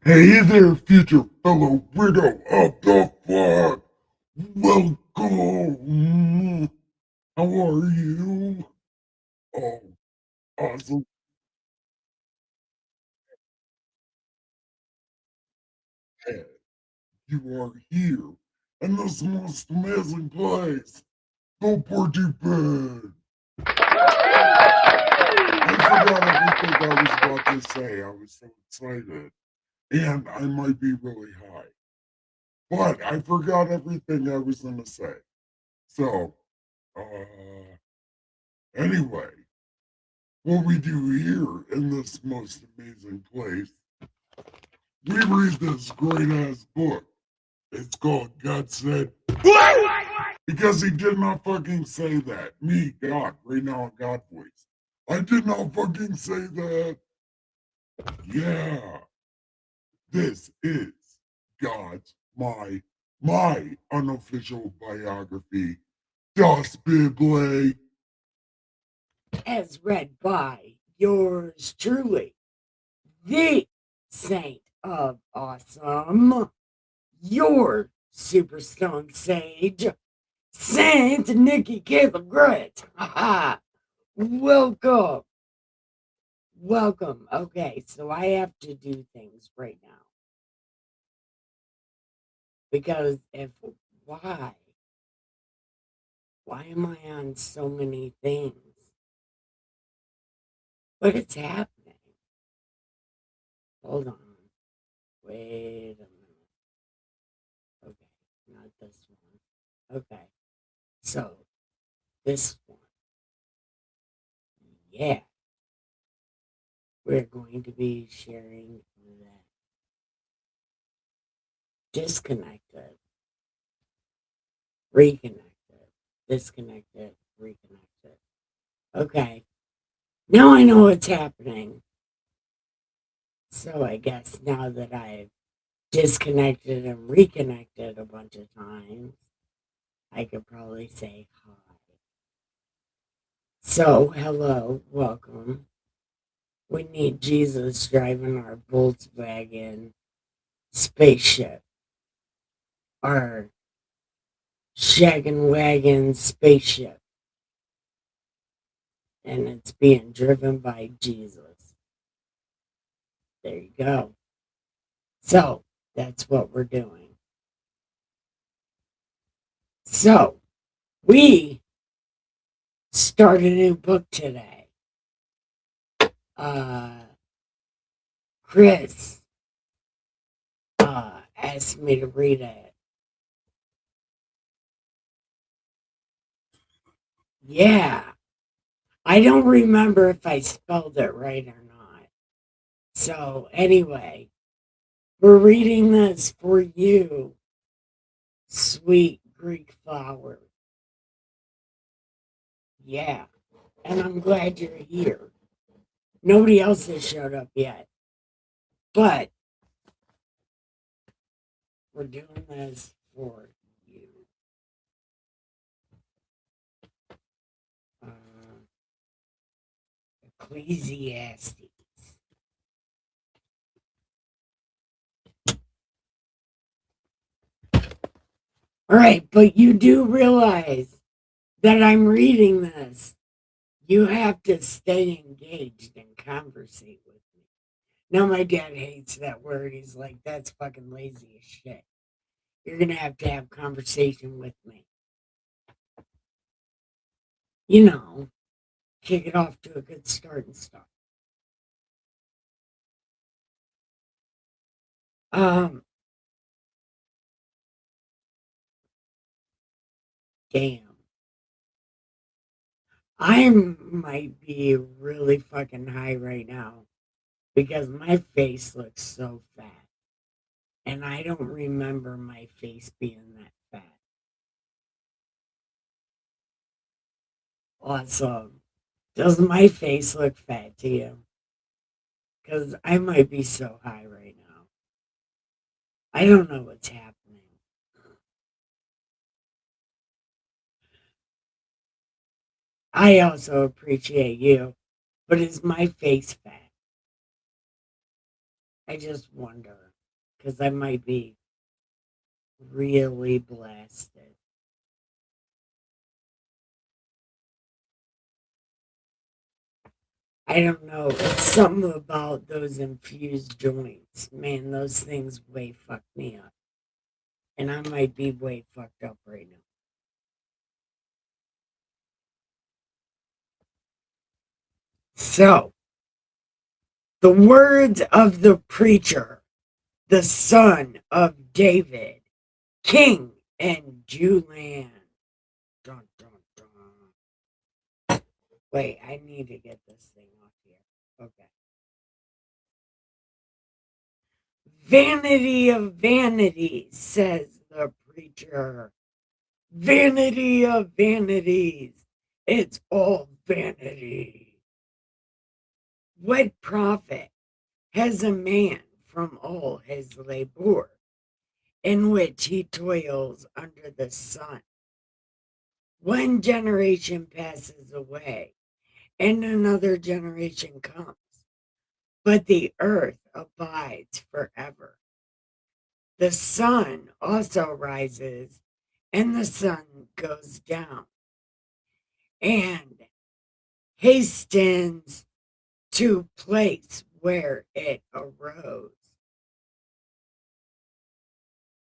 Hey there, future fellow widow of the flock. Welcome. How are you? Oh, awesome. Hey, you are here in this most amazing place, the Porty Bed. I forgot everything I was about to say. I was so excited. And I might be really high. But I forgot everything I was going to say. So, anyway, what we do here in this most amazing place, we read this great ass book. It's called God Said. What? Because he did not fucking say that. Me, God, right now, God voice. I did not fucking say that. Yeah, this is God's my unofficial biography. Das Bible. As read by yours truly, the Saint of Awesome, your Superstone Sage, Saint Nikki Caleb Grit. Welcome. Welcome. Okay, so I have to do things right now. Because if why? Why am I on so many things? But it's happening. Hold on. Wait a minute. Okay, not this one. Okay, so this one. Yeah, we're going to be sharing that disconnected, reconnected, disconnected, reconnected. Okay, now I know what's happening. So I guess now that I've disconnected and reconnected a bunch of times, I could probably say hi. So, hello, welcome. We need Jesus driving our Volkswagen spaceship, our shaggin' wagon spaceship, and it's being driven by Jesus. There you go. So, that's what we're doing. So, we start a new book today. Uh, Chris asked me to read it. Yeah, I don't remember if I spelled it right or not. So, anyway, we're reading this for you, sweet Greek flower. Yeah, and I'm glad you're here. Nobody else has showed up yet, but we're doing this for you. Uh, Ecclesiastes. All right, but you do realize that I'm reading this. You have to stay engaged and conversate with me. Now, my dad hates that word. He's like, that's fucking lazy as shit. You're going to have conversation with me. You know, kick it off to a good start and stuff. Um, damn. I might be really fucking high right now because my face looks so fat. And I don't remember my face being that fat. Awesome. Does my face look fat to you? Because I might be so high right now. I don't know what's happening. I also appreciate you, but is my face fat? I just wonder, because I might be really blasted. I don't know. It's something about those infused joints. Man, those things way fuck me up. And I might be way fucked up right now. So, the words of the preacher, the son of David, king in Jewland. Dun, dun, dun. Wait, I need to get this thing off here. Okay. Vanity of vanities, says the preacher. Vanity of vanities. It's all vanity. What profit has a man from all his labor, in which he toils under the sun? One generation passes away, and another generation comes, but the earth abides forever. The sun also rises, and the sun goes down, and hastens to place where it arose.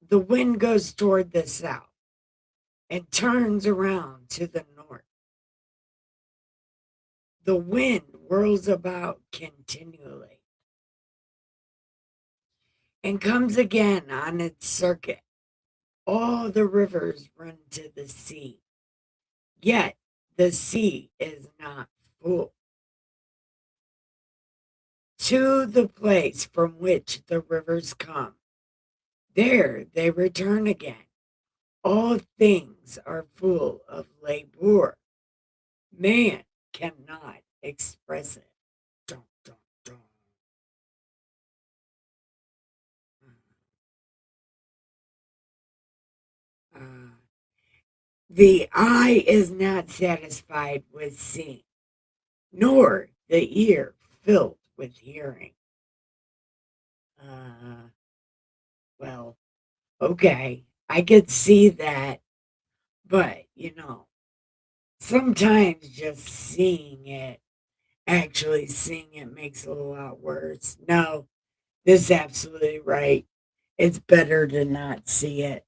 The wind goes toward the south and turns around to the north. The wind whirls about continually and comes again on its circuit. All the rivers run to the sea, yet the sea is not full. To the place from which the rivers come, there they return again. All things are full of labor. Man cannot express it. Dun, dun, dun. Uh, the eye is not satisfied with seeing, nor the ear filled with hearing. Uh, well, okay, I could see that, but sometimes just actually seeing it makes it a lot worse. No, this is absolutely right. It's better to not see it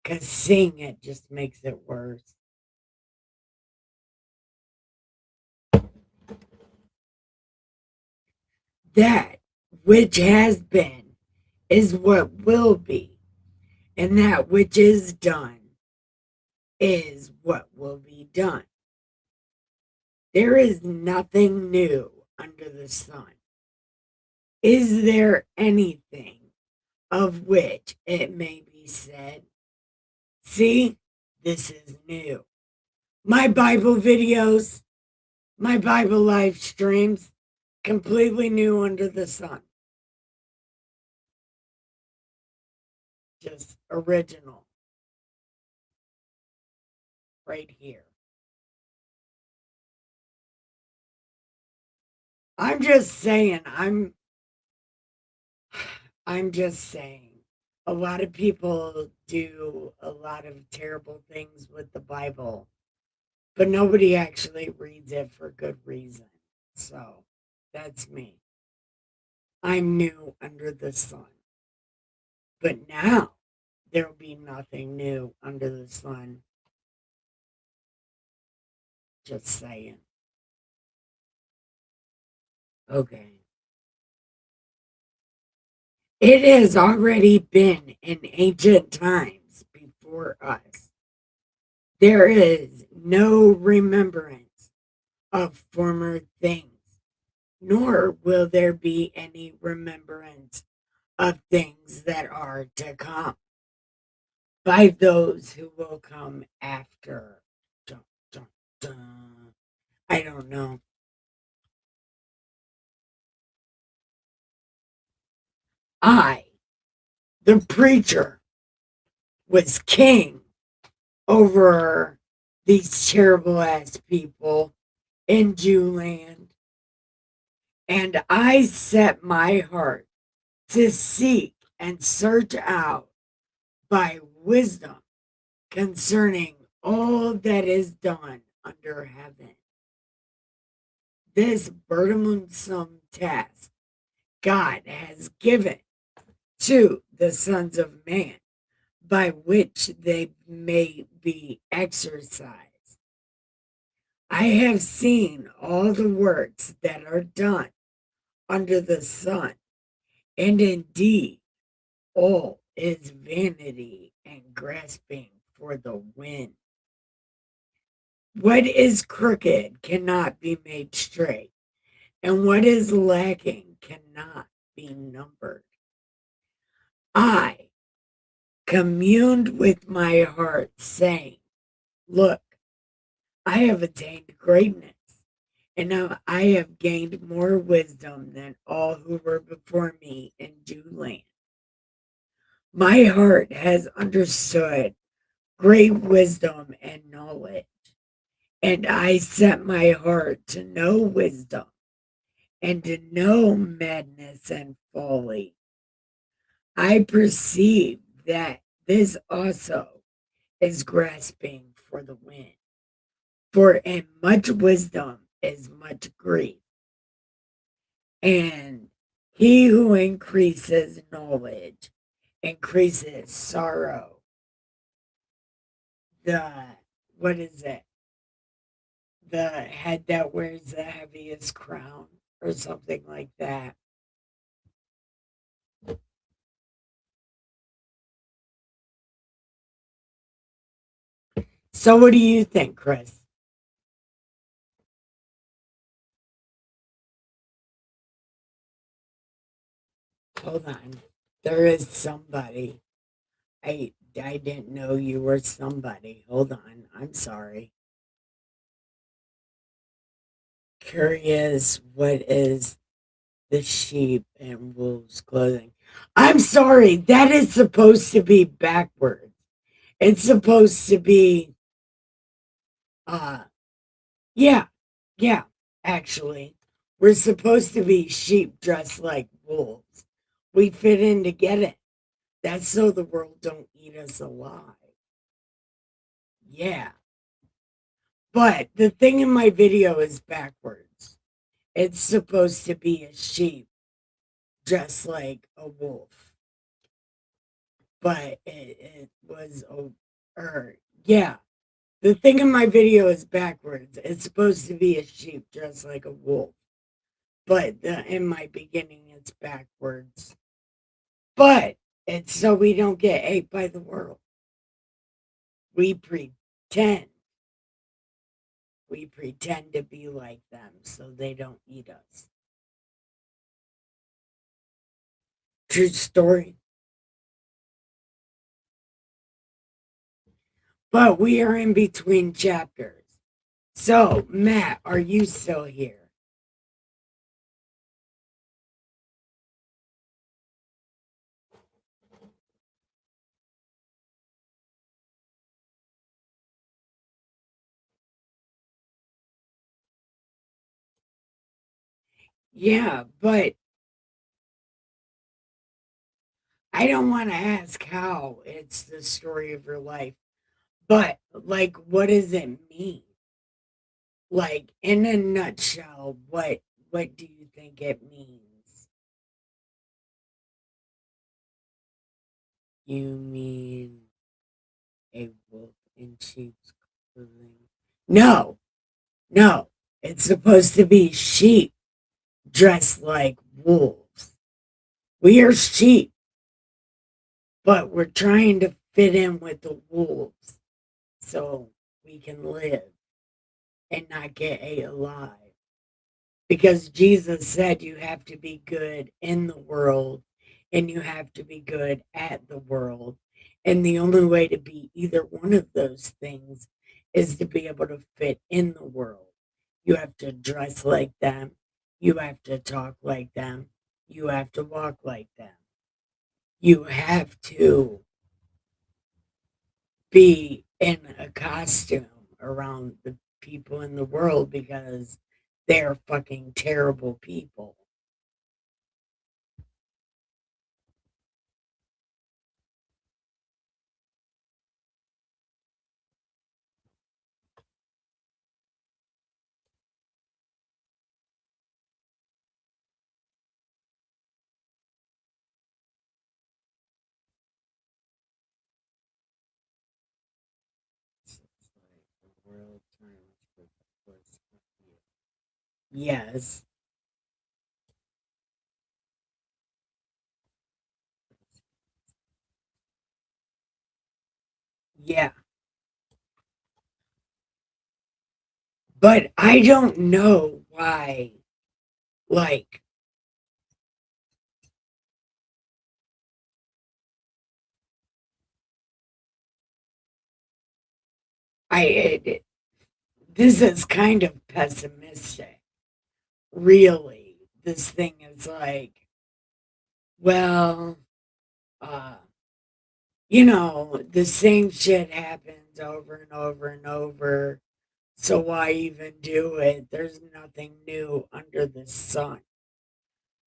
because seeing it just makes it worse. That which has been is what will be, and that which is done is what will be done. There is nothing new under the sun. Is there anything of which it may be said, see, this is new? My Bible videos, my Bible live streams, completely new under the sun. Just original. Right here. I'm just saying, I'm just saying. A lot of people do a lot of terrible things with the Bible, but nobody actually reads it for good reason. So that's me. I'm new under the sun. But now there'll be nothing new under the sun. Just saying. Okay. It has already been in ancient times before us. There is no remembrance of former things, nor will there be any remembrance of things that are to come by those who will come after. Dun, dun, dun. I don't know. I, the preacher, was king over these terrible ass people in Jewland, and I set my heart to seek and search out by wisdom concerning all that is done under heaven. This burdensome task God has given to the sons of man, by which they may be exercised. I have seen all the works that are done under the sun, and indeed all is vanity and grasping for the wind. What is crooked cannot be made straight, and what is lacking cannot be numbered. I communed with my heart, saying, look, I have attained greatness, and now I have gained more wisdom than all who were before me in Jew land. My heart has understood great wisdom and knowledge, and I set my heart to know wisdom and to know madness and folly. I perceive that this also is grasping for the wind. For in much wisdom is much grief, and he who increases knowledge increases sorrow. The what is it? The head that wears the heaviest crown, or something like that. So, what do you think, Chris? Hold on. There is somebody. I didn't know you were somebody. Hold on. I'm sorry. Curious, what is the sheep and wolves clothing? I'm sorry. That is supposed to be backwards. It's supposed to be uh yeah, yeah, actually. We're supposed to be sheep dressed like wolves. We fit in to get it. That's so the world don't eat us alive. Yeah. But the thing in my video is backwards. It's supposed to be a sheep dressed like a wolf. But it was yeah. The thing in my video is backwards. It's supposed to be a sheep dressed like a wolf. But in my beginning it's backwards. But it's so we don't get ate by the world. We pretend. We pretend to be like them so they don't eat us. True story. But we are in between chapters. So, Matt, are you still here? Yeah, but I don't want to ask how it's the story of your life. But, like, what does it mean? Like, in a nutshell, what do you think it means? You mean a wolf in sheep's clothing? No, no. It's supposed to be sheep dressed like wolves. We are sheep, but we're trying to fit in with the wolves so we can live and not get ate alive. Because Jesus said you have to be good in the world and you have to be good at the world. And the only way to be either one of those things is to be able to fit in the world. You have to dress like them. You have to talk like them. You have to walk like them. You have to be in a costume around the people in the world because they're fucking terrible people. world turns with the force of you. Yes. Yeah. But I don't know why, like, this is kind of pessimistic. Really, this thing is like, well, uh, the same shit happens over and over and over. So why even do it? There's nothing new under the sun.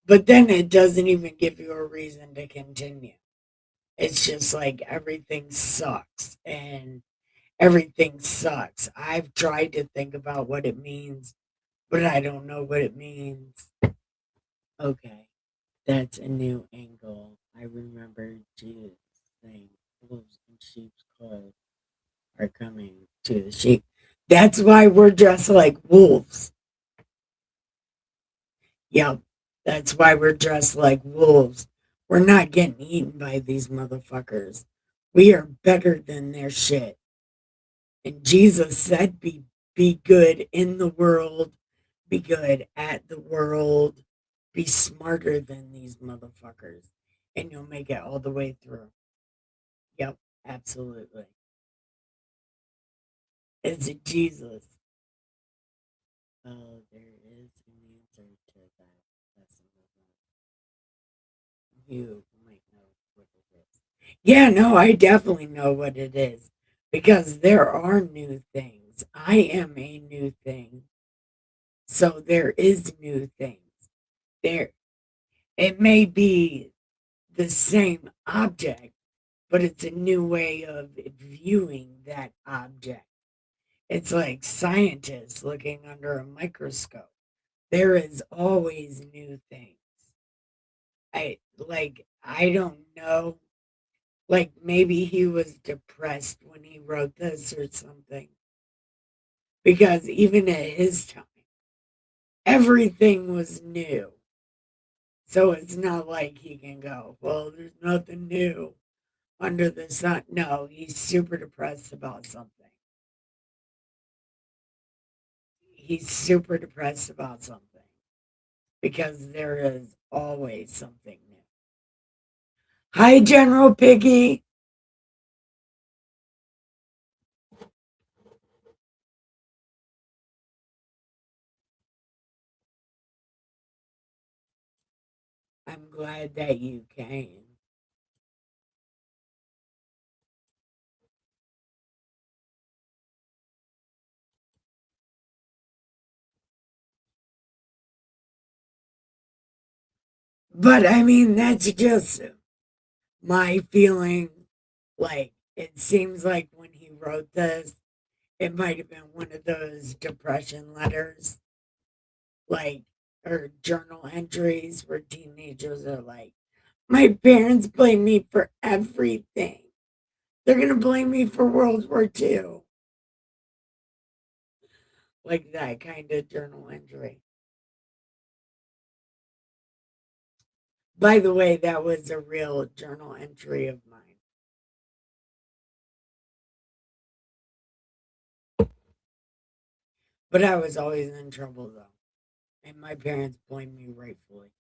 But then it doesn't even give you a reason to continue. It's just like everything sucks and everything sucks. I've tried to think about what it means, but I don't know what it means. Okay, that's a new angle. I remember Jesus saying, wolves in sheep's clothes are coming to the sheep. That's why we're dressed like wolves. Yep, that's why we're dressed like wolves. We're not getting eaten by these motherfuckers. We are better than their shit. And Jesus said, be good in the world, be good at the world, be smarter than these motherfuckers, and you'll make it all the way through. Yep, absolutely. It's Jesus. Oh, there is an answer to that. That's you might know what it is. Yeah, no, I definitely know what it is because there are new things. I am a new thing. So there is new things. There it may be the same object, but it's a new way of viewing that object. It's like scientists looking under a microscope. There is always new things. I don't know. Like maybe he was depressed when he wrote this or something. Because even at his time, everything was new. So it's not like he can go, well, there's nothing new under the sun. No, he's super depressed about something. He's super depressed about something because there is always something new. Hi, General Piggy. I'm glad that you came. But I mean, that's just my feeling. Like, it seems like when he wrote this, it might have been one of those depression letters, like, or journal entries where teenagers are like, my parents blame me for everything. They're going to blame me for World War II. Like that kind of journal entry. By the way, that was a real journal entry of mine. But I was always in trouble though. And my parents blamed me rightfully.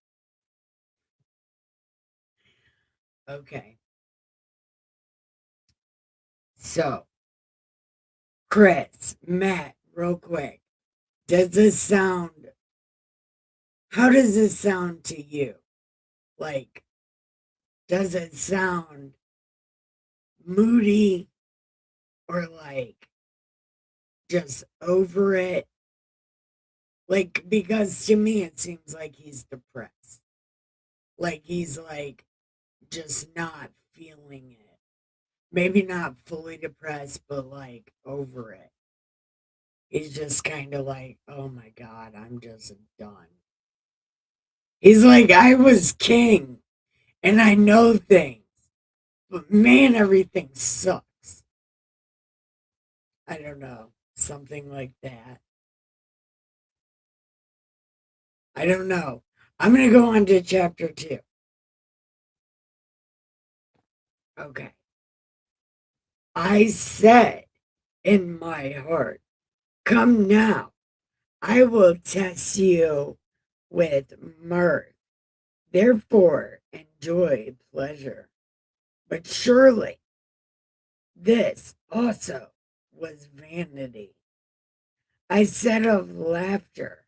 Okay. So, Chris, Matt, real quick. Does this sound, how does this sound to you? Like, does it sound moody or like just over it? Like, because to me it seems like he's depressed. Like, he's like just not feeling it. Maybe not fully depressed, but like over it. He's just kind of like, oh my God, I'm just done. He's like, I was king and I know things, but man, everything sucks. I don't know. something like that. I don't know. I'm going to go on to chapter 2. Okay. I said in my heart, come now, I will test you with mirth. Therefore, enjoy pleasure. But surely this also was vanity. I said of laughter,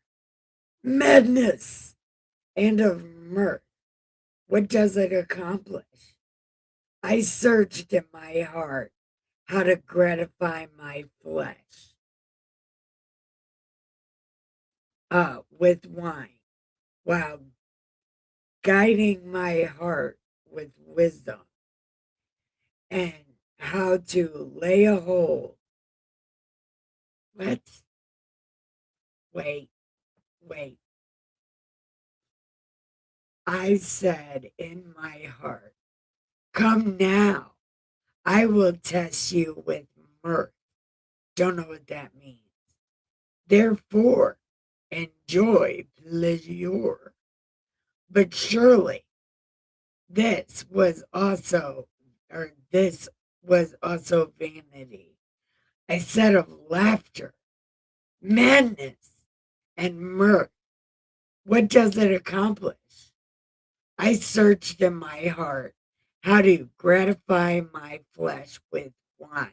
madness, and of mirth. What does it accomplish? I searched in my heart how to gratify my flesh with wine, while guiding my heart with wisdom, and how to lay a hold. What? Wait. I said in my heart, come now, I will test you with mirth. Don't know what that means. Therefore, enjoy pleasure. But surely this was also vanity. I said of laughter, madness, and mirth. What does it accomplish? I searched in my heart how to gratify my flesh with wine.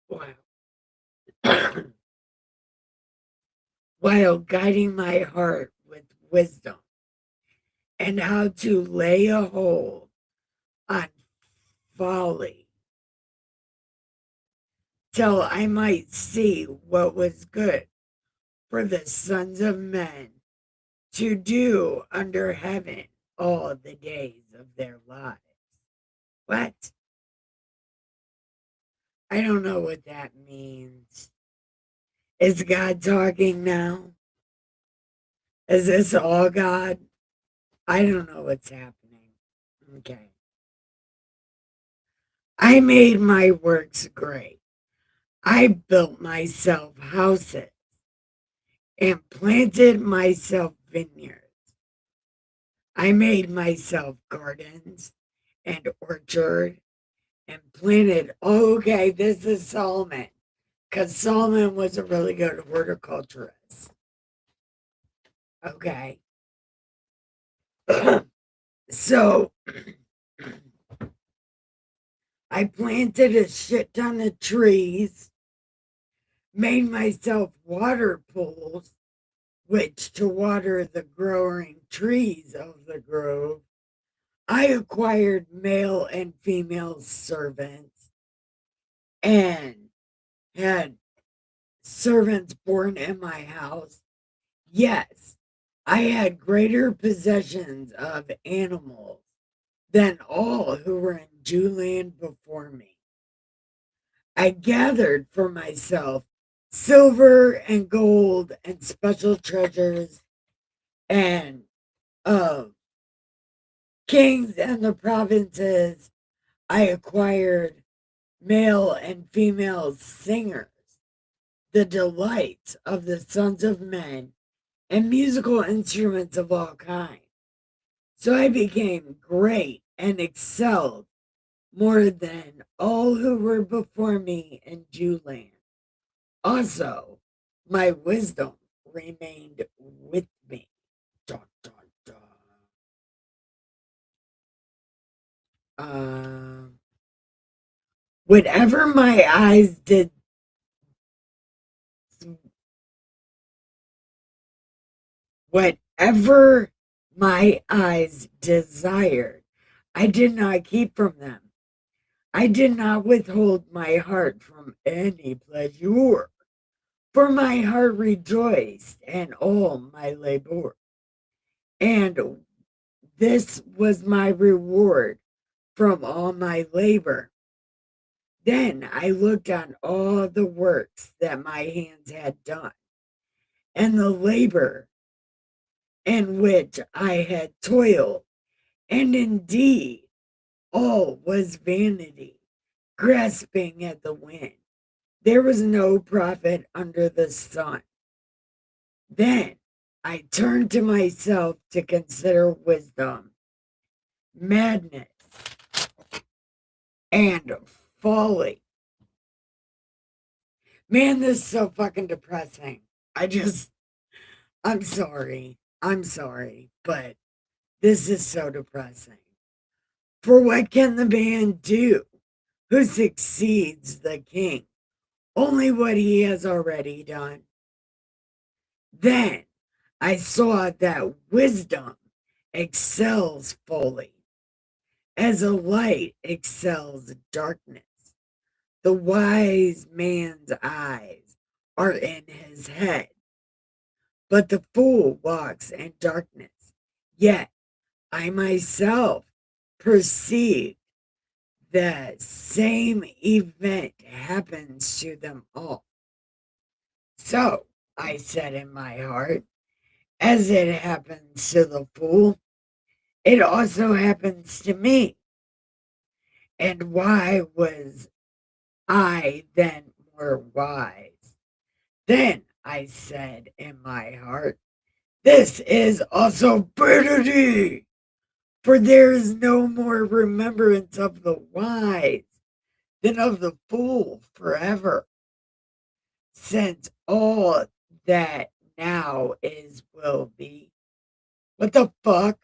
Wow. While guiding my heart with wisdom, and how to lay a hold on folly, till I might see what was good for the sons of men to do under heaven all the days of their lives. What? I don't know what that means. Is God talking now? Is this all God? I don't know what's happening. Okay. I made my works great. I built myself houses and planted myself vineyards. I made myself gardens and orchard and planted. Oh, okay, this is Solomon, because Solomon was a really good horticulturist. Okay. So I planted a shit ton of trees, made myself water pools, which to water the growing trees of the grove. I acquired male and female servants and had servants born in my house. Yes, I had greater possessions of animals than all who were in Jewland before me. I gathered for myself silver and gold and special treasures and kings and the provinces. I acquired male and female singers, the delights of the sons of men, and musical instruments of all kinds. So I became great and excelled more than all who were before me in Jewland. Also, my wisdom remained with me. Dun, dun, dun. Whatever my eyes did, whatever my eyes desired, I did not keep from them. I did not withhold my heart from any pleasure, for my heart rejoiced in all my labor. And this was my reward from all my labor. Then I looked on all the works that my hands had done, and the labor in which I had toiled, and indeed all was vanity, grasping at the wind. there was no profit under the sun. Then I turned to myself to consider wisdom, madness, and folly. Man, this is so fucking depressing. I'm sorry. I'm sorry, but this is so depressing. For what can the man do who succeeds the king? Only what he has already done. Then I saw that wisdom excels folly, as a light excels darkness. The wise man's eyes are in his head, but the fool walks in darkness. Yet I myself perceive the same event happens to them all. So I said in my heart, as it happens to the fool, it also happens to me. And why was I then more wise? Then I said in my heart, this is also vanity, for there is no more remembrance of the wise than of the fool forever, since all that now is will be. What the fuck?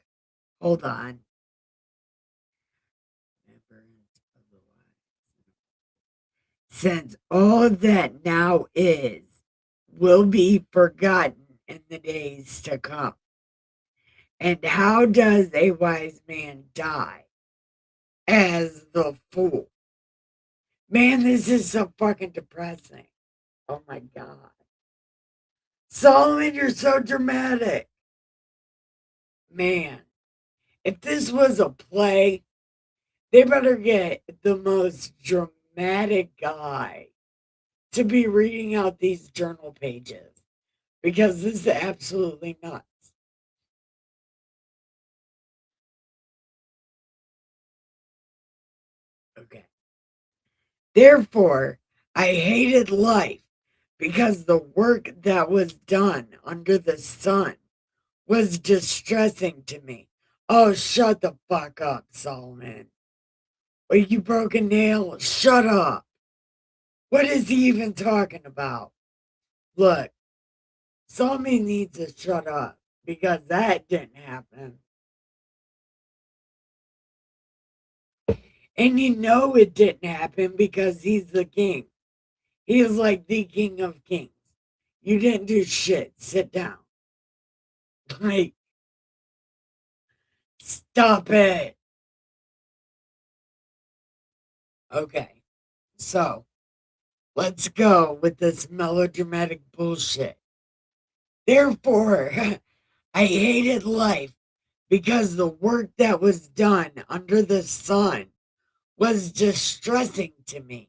Hold on. Since all that now is will be forgotten in the days to come. And how does a wise man die? As the fool. Man, this is so fucking depressing. Oh my God. Solomon, you're so dramatic. Man, if this was a play, they better get the most dramatic guy to be reading out these journal pages, because this is absolutely nuts. Okay. Therefore, I hated life because the work that was done under the sun was distressing to me. Oh, shut the fuck up, Solomon. Or you broke a nail? Shut up. What is he even talking about? Look, Solomon needs to shut up because that didn't happen. And you know it didn't happen because he's the king. He is like the king of kings. You didn't do shit. Sit down. Like, stop it. Okay, so let's go with this melodramatic bullshit. Therefore, I hated life because the work that was done under the sun was distressing to me.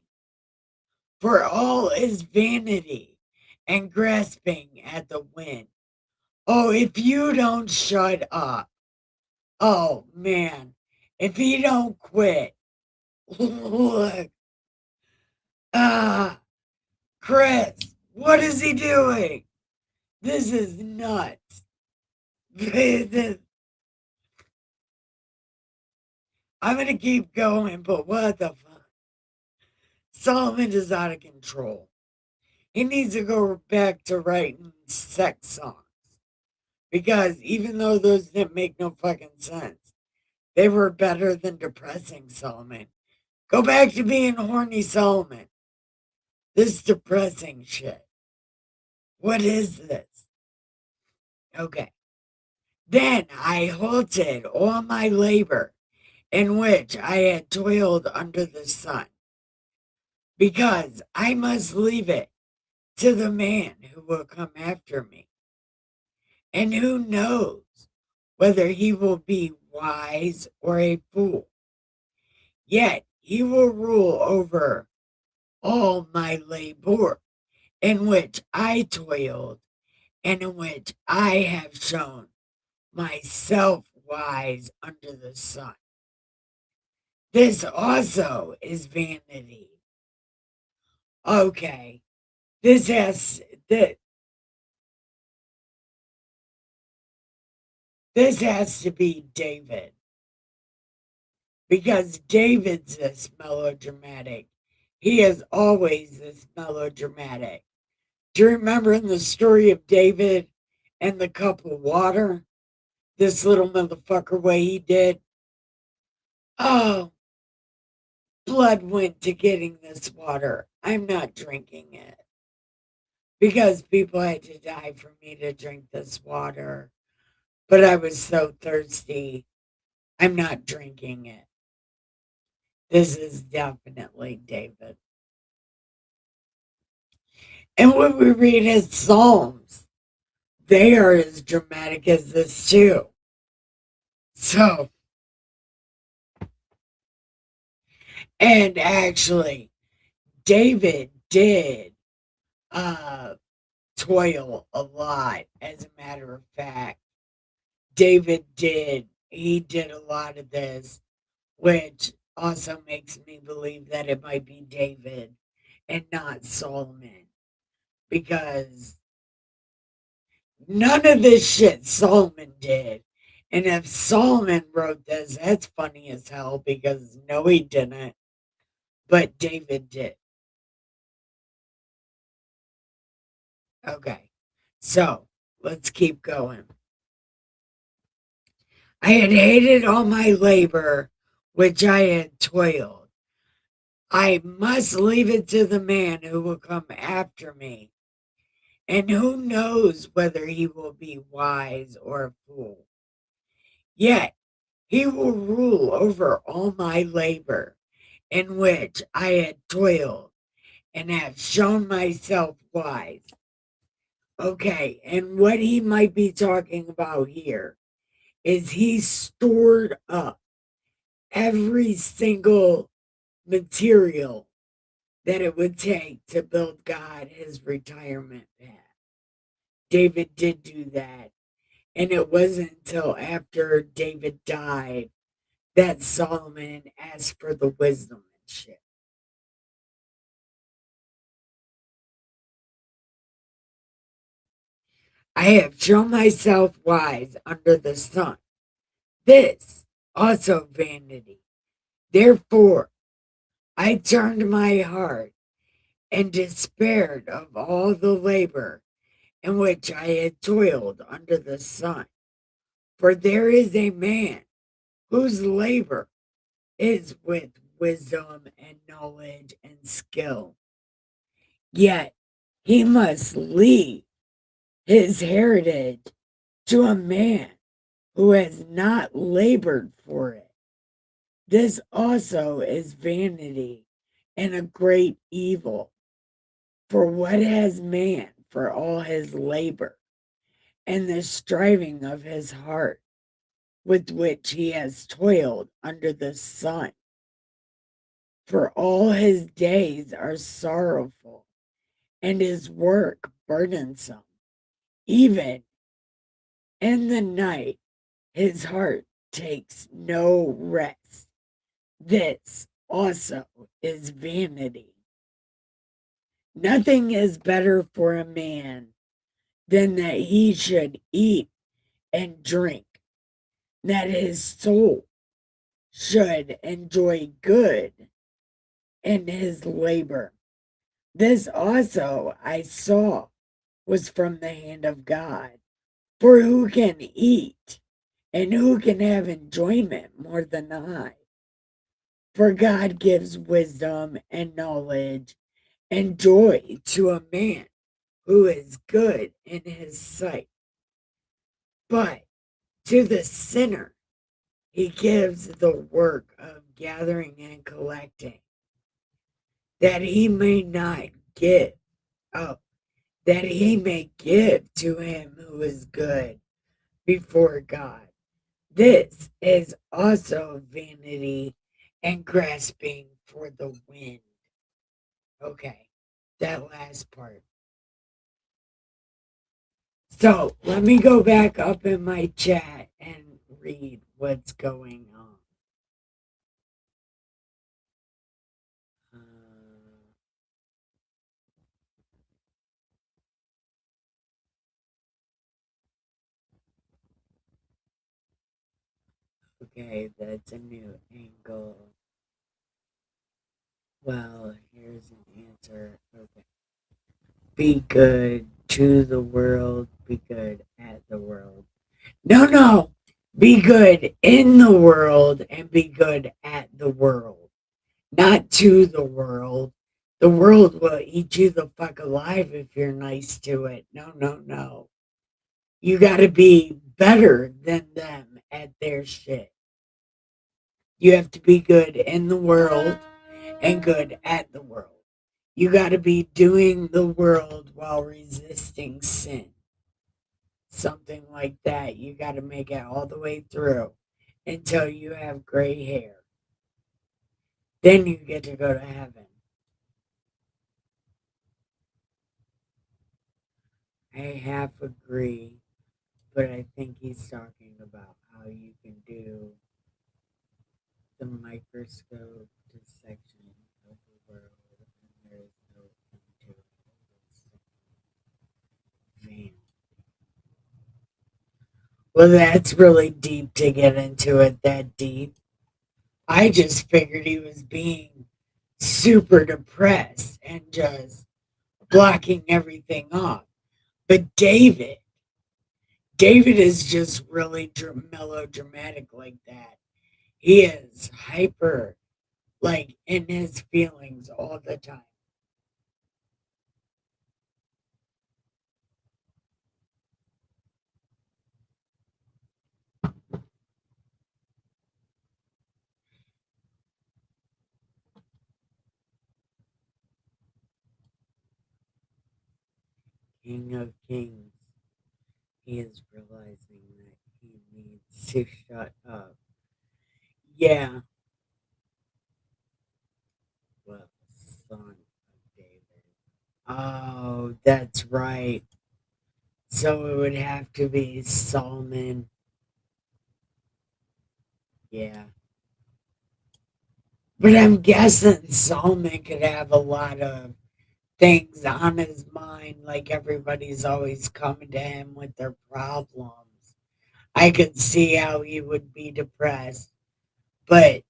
For all is vanity and grasping at the wind. Oh, if you don't shut up. Oh, man. If he don't quit. Look. Ah, Chris, what is he doing? This is nuts. I'm going to keep going, but what the fuck? Solomon is out of control. He needs to go back to writing sex songs. Because even though those didn't make no fucking sense, they were better than depressing Solomon. Go back to being horny Solomon. This depressing shit. What is this? Okay. Then I halted all my labor in which I had toiled under the sun, because I must leave it to the man who will come after me. And who knows whether he will be wise or a fool. Yet he will rule over all my labor in which I toiled and in which I have shown myself wise under the sun. This also is vanity. Okay, this has that this has to be David because David's this melodramatic. He is always this melodramatic. Do you remember in the story of David and the cup of water? This little motherfucker way he did. Oh, blood went to getting this water. I'm not drinking it because people had to die for me to drink this water. But I was so thirsty. I'm not drinking it. This is definitely David. And when we read his Psalms, they are as dramatic as this too. So, and actually, David did uh, toil a lot, as a matter of fact. He did a lot of this, which also makes me believe that it might be David and not Solomon, because none of this shit Solomon did. And if Solomon wrote this, that's funny as hell because no, he didn't, but David did. Okay, so let's keep going. I had hated all my labor, which I had toiled. I must leave it to the man who will come after me. And who knows whether he will be wise or a fool? Yet he will rule over all my labor, in which I had toiled and have shown myself wise. Okay, and what he might be talking about here is he stored up every single material that it would take to build God his retirement pad. David did do that. And it wasn't until after David died that Solomon asked for the wisdom and shit. I have shown myself wise under the sun. This also vanity. Therefore, I turned my heart and despaired of all the labor in which I had toiled under the sun. For there is a man whose labor is with wisdom and knowledge and skill. Yet he must leave his heritage to a man who has not labored for it. This also is vanity and a great evil. For what has man for all his labor and the striving of his heart with which he has toiled under the sun? For all his days are sorrowful and his work burdensome. Even in the night, his heart takes no rest. This also is vanity. Nothing is better for a man than that he should eat and drink, that his soul should enjoy good in his labor. This also I saw was from the hand of God. For who can eat and who can have enjoyment more than I? For God gives wisdom and knowledge and joy to a man who is good in his sight. But to the sinner, he gives the work of gathering and collecting, that he may not give up, that he may give to him who is good before God. This is also vanity and grasping for the wind. Okay, that last part. So let me go back up in my chat and read what's going on. Uh, Okay, that's a new angle. Well, here's an answer. Okay. Be good to the world, be good at the world. No, no. Be good in the world and be good at the world. Not to the world. The world will eat you the fuck alive if you're nice to it. No, no, no. You got to be better than them at their shit. You have to be good in the world and good at the world. You got to be doing the world while resisting sin. Something like that. You got to make it all the way through until you have gray hair. Then you get to go to heaven. I half agree, but I think he's talking about how you can do the microscope dissection of the world, and there is no end to it. Man. Well, that's really deep to get into it that deep. I just figured he was being super depressed and just blocking everything off. But David is just really melodramatic like that. He is hyper, like in his feelings all the time. King of Kings, he is realizing that he needs to shut up. Yeah, well, son of David. Oh, that's right. So it would have to be Solomon. Yeah. But I'm guessing Solomon could have a lot of things on his mind, like everybody's always coming to him with their problems. I could see how he would be depressed, but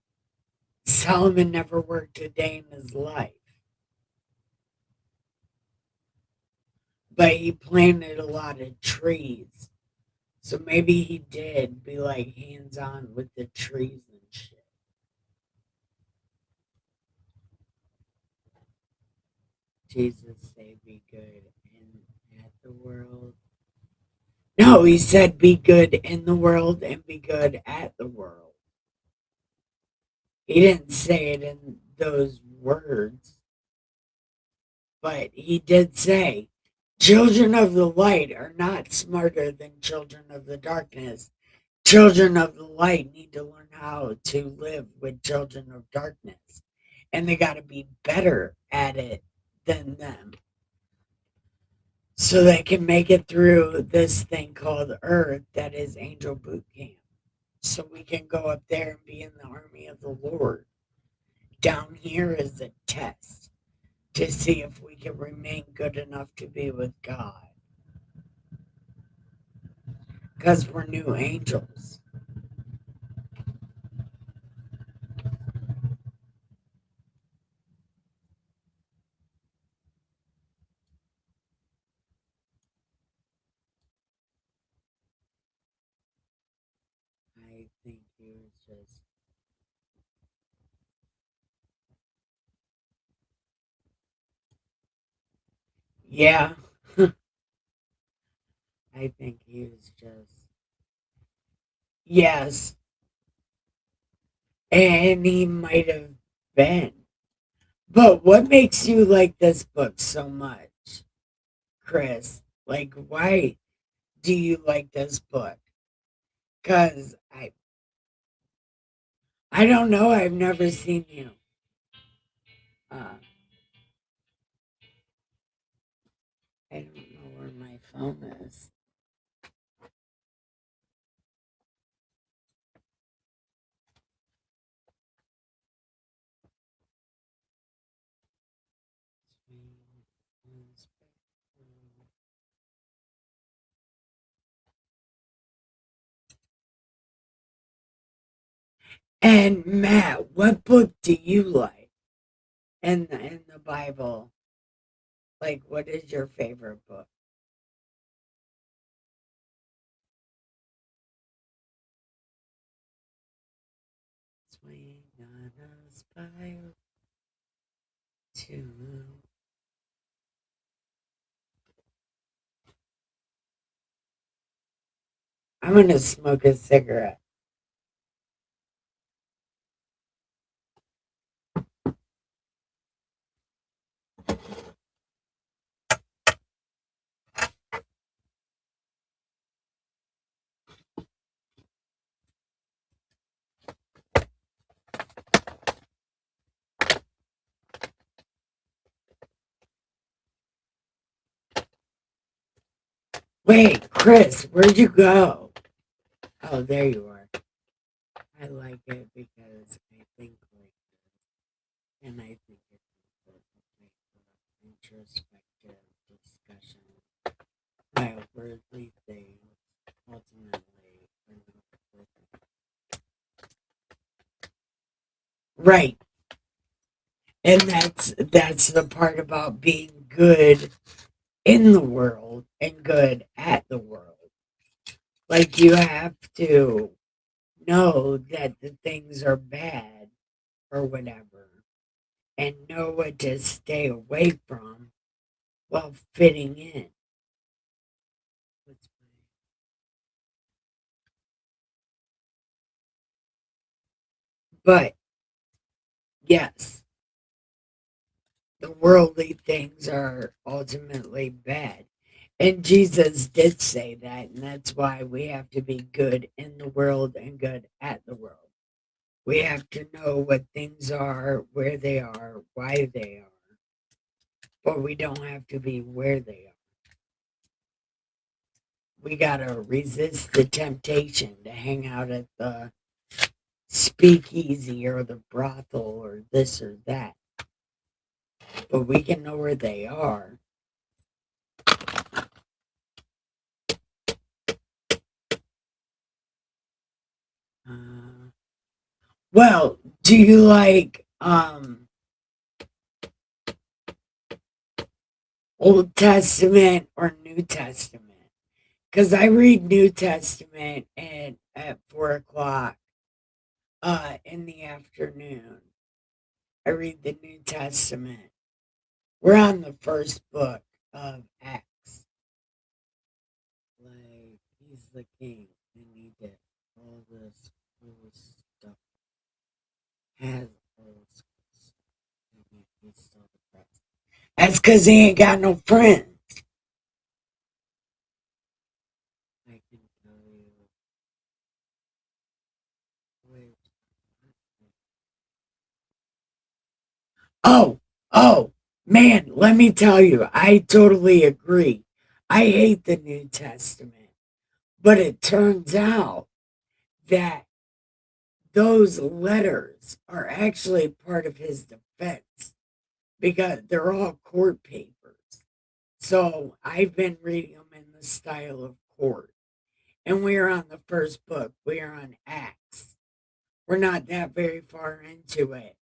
Solomon never worked a day in his life. But he planted a lot of trees. So maybe he did be like hands on with the trees and shit. Jesus say be good in at the world. No, he said be good in the world and be good at the world. He didn't say it in those words, but he did say, children of the light are not smarter than children of the darkness. Children of the light need to learn how to live with children of darkness, and they got to be better at it than them so they can make it through this thing called Earth that is Angel Boot Camp. So we can go up there and be in the army of the Lord. Down here is a test to see if we can remain good enough to be with God. Because we're new angels. I think he was just. Yeah, I think he was just. Yes, and he might have been. But what makes you like this book so much, Chris? Like, why do you like this book? Because I don't know. I've never seen you. Uh, I don't know where my phone is. And Matt, what book do you like in the Bible? Like, what is your favorite book? Swing on a spire to. I'm gonna smoke a cigarette. Wait, Chris, where'd you go? Oh, there you are. I like it because I think like this, and I think it's important for introspective discussion. My worldly things ultimately are not worth it. Right. And that's the part about being good in the world and good at the world. Like you have to know that the things are bad or whatever and know what to stay away from while fitting in. But yes, the worldly things are ultimately bad. And Jesus did say that, and that's why we have to be good in the world and good at the world. We have to know what things are, where they are, why they are, but we don't have to be where they are. We got to resist the temptation to hang out at the speakeasy or the brothel or this or that. But we can know where they are. Well, do you like Old Testament or New Testament? Because I read New Testament at 4 o'clock in the afternoon. I read the New Testament. We're on the first book of Acts. Like, he's the king, and he did all this cool stuff. Has all this cool stuff, and yet he's still depressed. That's because he ain't got no friends. I can tell you. Wait. Oh, oh, man, let me tell you, I totally agree. I hate the New Testament, but it turns out that those letters are actually part of his defense because they're all court papers. So I've been reading them in the style of court. And we are on the first book. We are on Acts. We're not that very far into it,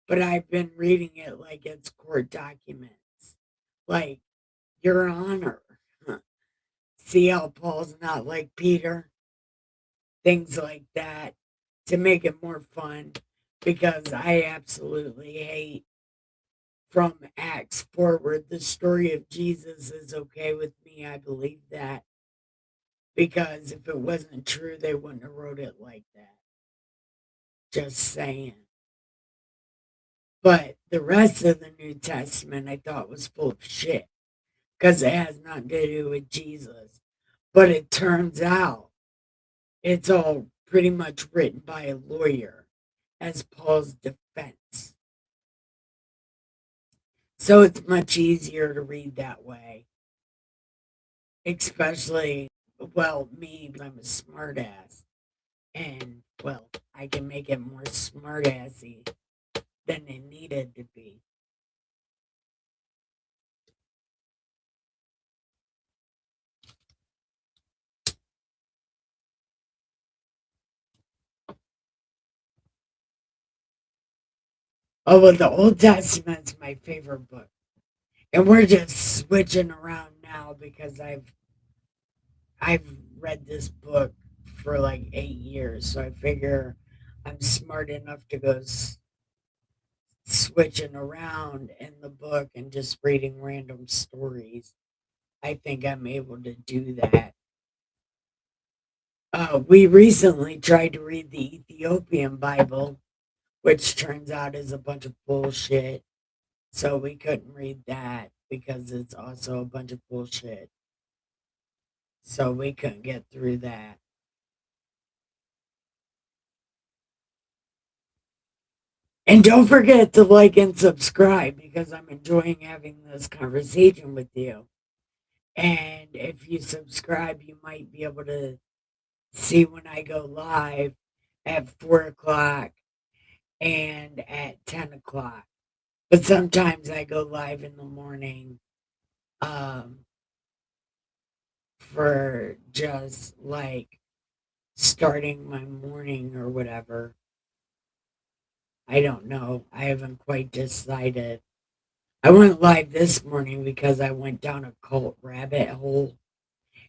but I've been reading it like it's court documents. Like, Your Honor. See how Paul's not like Peter? Things like that to make it more fun because I absolutely hate from Acts forward. The story of Jesus is okay with me. I believe that because if it wasn't true, they wouldn't have wrote it like that. Just saying. But the rest of the New Testament I thought was full of shit because it has nothing to do with Jesus. But it turns out it's all pretty much written by a lawyer as Paul's defense. So it's much easier to read that way, especially, well, me, because I'm a smartass. And, well, I can make it more smartassy than it needed to be. Oh, well, the Old Testament's my favorite book. And we're just switching around now because I've read this book for like 8 years, so I figure I'm smart enough to go switching around in the book and just reading random stories. I think I'm able to do that. We recently tried to read the Ethiopian Bible, which turns out is a bunch of bullshit. So we couldn't read that because it's also a bunch of bullshit. So we couldn't get through that. And don't forget to like and subscribe because I'm enjoying having this conversation with you. And if you subscribe, you might be able to see when I go live at 4 o'clock and at 10 o'clock. But sometimes I go live in the morning um, for just like starting my morning or whatever. I don't know. I haven't quite decided. I went live this morning because I went down a cult rabbit hole.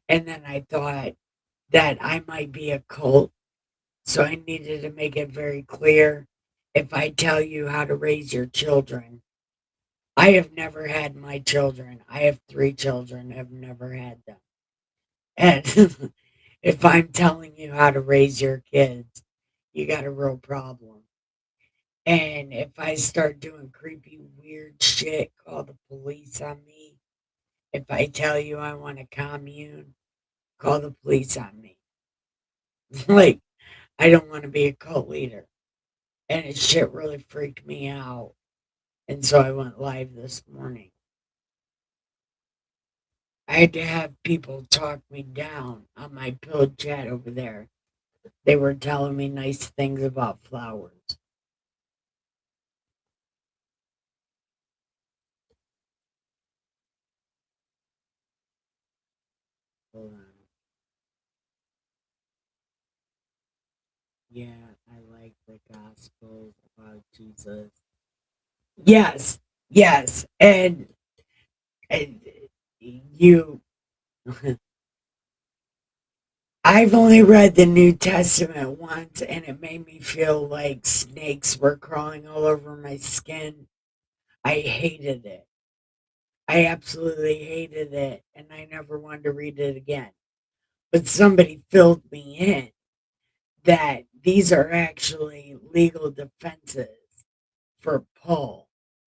And then I thought that I might be a cult. So I needed to make it very clear if I tell you how to raise your children. I have never had my children. I have 3 children. I've never had them. And if I'm telling you how to raise your kids, you got a real problem. And if I start doing creepy, weird shit, call the police on me. If I tell you I want a commune, call the police on me. Like, I don't want to be a cult leader. And it shit really freaked me out. And so I went live this morning. I had to have people talk me down on my pill chat over there. They were telling me nice things about flowers. Hold on. Yeah, I like the gospel about Jesus. Yes, yes. And you, I've only read the New Testament once and it made me feel like snakes were crawling all over my skin. I hated it. I absolutely hated it and I never wanted to read it again. But somebody filled me in that these are actually legal defenses for Paul.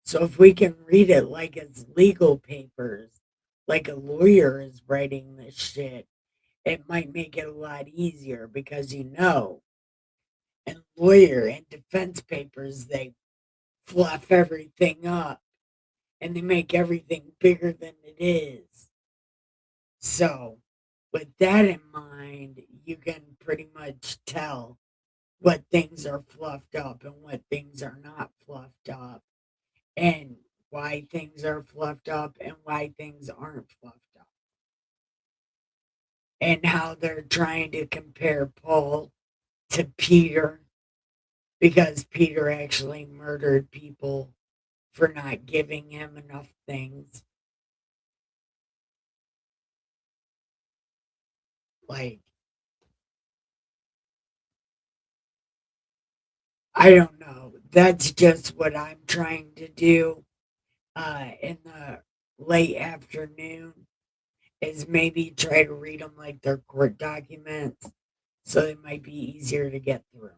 So if we can read it like it's legal papers, like a lawyer is writing this shit, it might make it a lot easier because and lawyer and defense papers, they fluff everything up and they make everything bigger than it is. So, with that in mind, you can pretty much tell what things are fluffed up and what things are not fluffed up, and why things are fluffed up and why things aren't fluffed up, and how they're trying to compare Paul to Peter because Peter actually murdered people for not giving him enough things. Like, I don't know. That's just what I'm trying to do in the late afternoon is maybe try to read them like they're court documents so they might be easier to get through.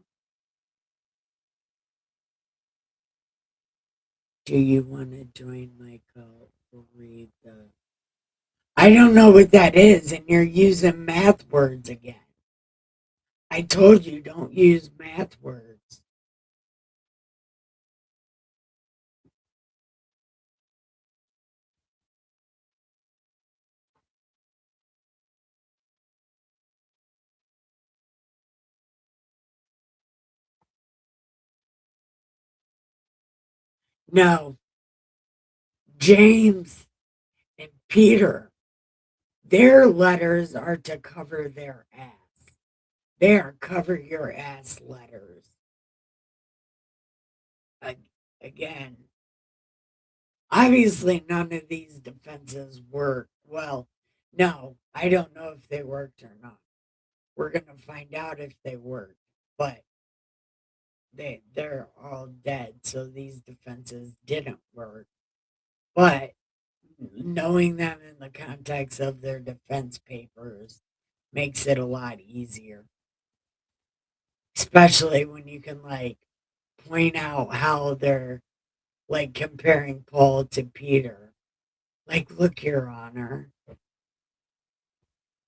Do you want to join my cult or read the. I don't know what that is, and you're using math words again. I told you don't use math words. No, James and Peter, their letters are to cover their ass. They are cover your ass letters. Uh, again, obviously none of these defenses work. Well, no, I don't know if they worked or not. We're going to find out if they worked, but they're all dead, so these defenses didn't work. But knowing them in the context of their defense papers makes it a lot easier, especially when you can like point out how they're like comparing Paul to Peter. Like, look, Your Honor,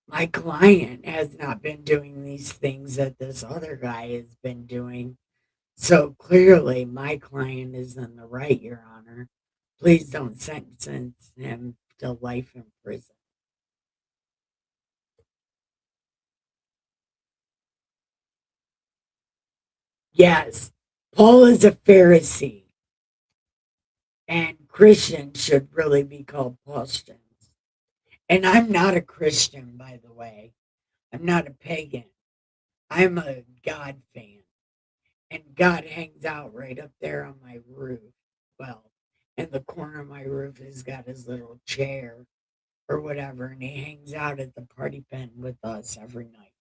my client has not been doing these things that this other guy has been doing. So clearly, my client is in the right, Your Honor. Please don't sentence him to life in prison. Yes, Paul is a Pharisee, and Christians should really be called Christians. And I'm not a Christian, by the way. I'm not a pagan. I'm a God fan. And God hangs out right up there on my roof. Well, in the corner of my roof, he's got his little chair or whatever, and he hangs out at the party pen with us every night.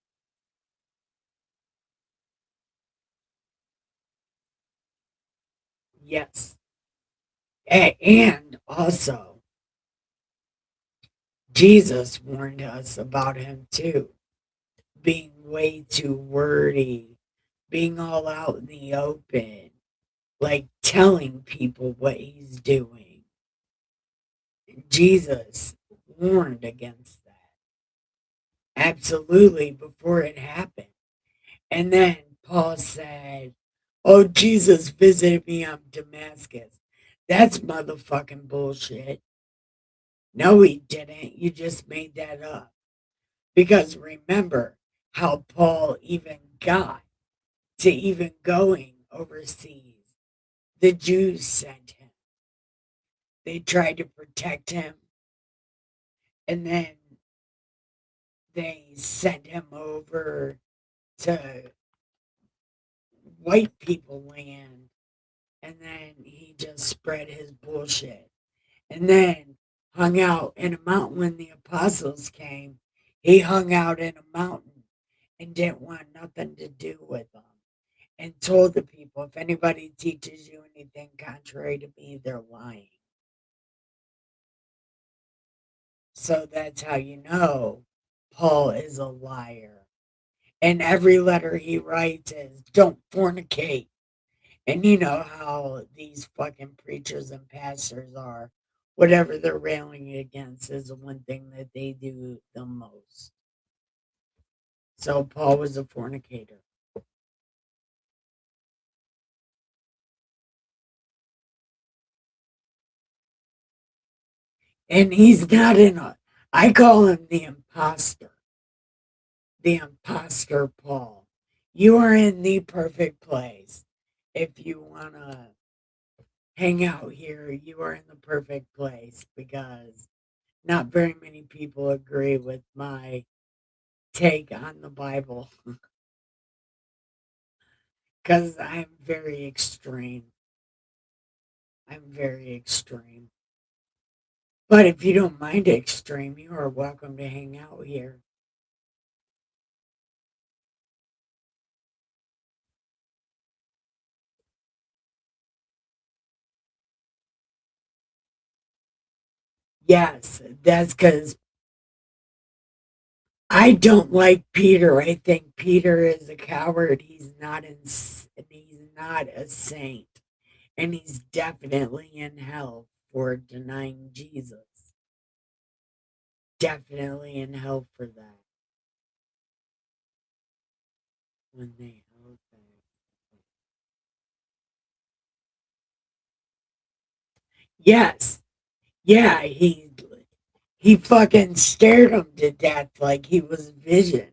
Yes. And also, Jesus warned us about him too, being way too wordy, being all out in the open, like telling people what he's doing. Jesus warned against that. Absolutely, before it happened. And then Paul said, "Oh, Jesus visited me on Damascus." That's motherfucking bullshit. No, he didn't. You just made that up. Because remember how Paul even got to even going overseas. The Jews sent him. They tried to protect him, and then they sent him over to white people land, and then he just spread his bullshit. And then hung out in a mountain when the apostles came. He hung out in a mountain and didn't want nothing to do with them. And told the people, if anybody teaches you anything contrary to me, they're lying. So that's how you know Paul is a liar. And every letter he writes is, don't fornicate. And you know how these fucking preachers and pastors are. Whatever they're railing against is the one thing that they do the most. So Paul was a fornicator. And he's not in a, I call him the imposter. The imposter Paul. You are in the perfect place. If you want to hang out here, you are in the perfect place because not very many people agree with my take on the Bible because I'm very extreme. I'm very extreme. But if you don't mind extreme, you are welcome to hang out here. Yes, that's because I don't like Peter. I think Peter is a coward. He's not a saint. And he's definitely in hell for denying Jesus. Definitely in hell for that. When they held that. Yes. Yeah, he fucking stared him to death like he was Vision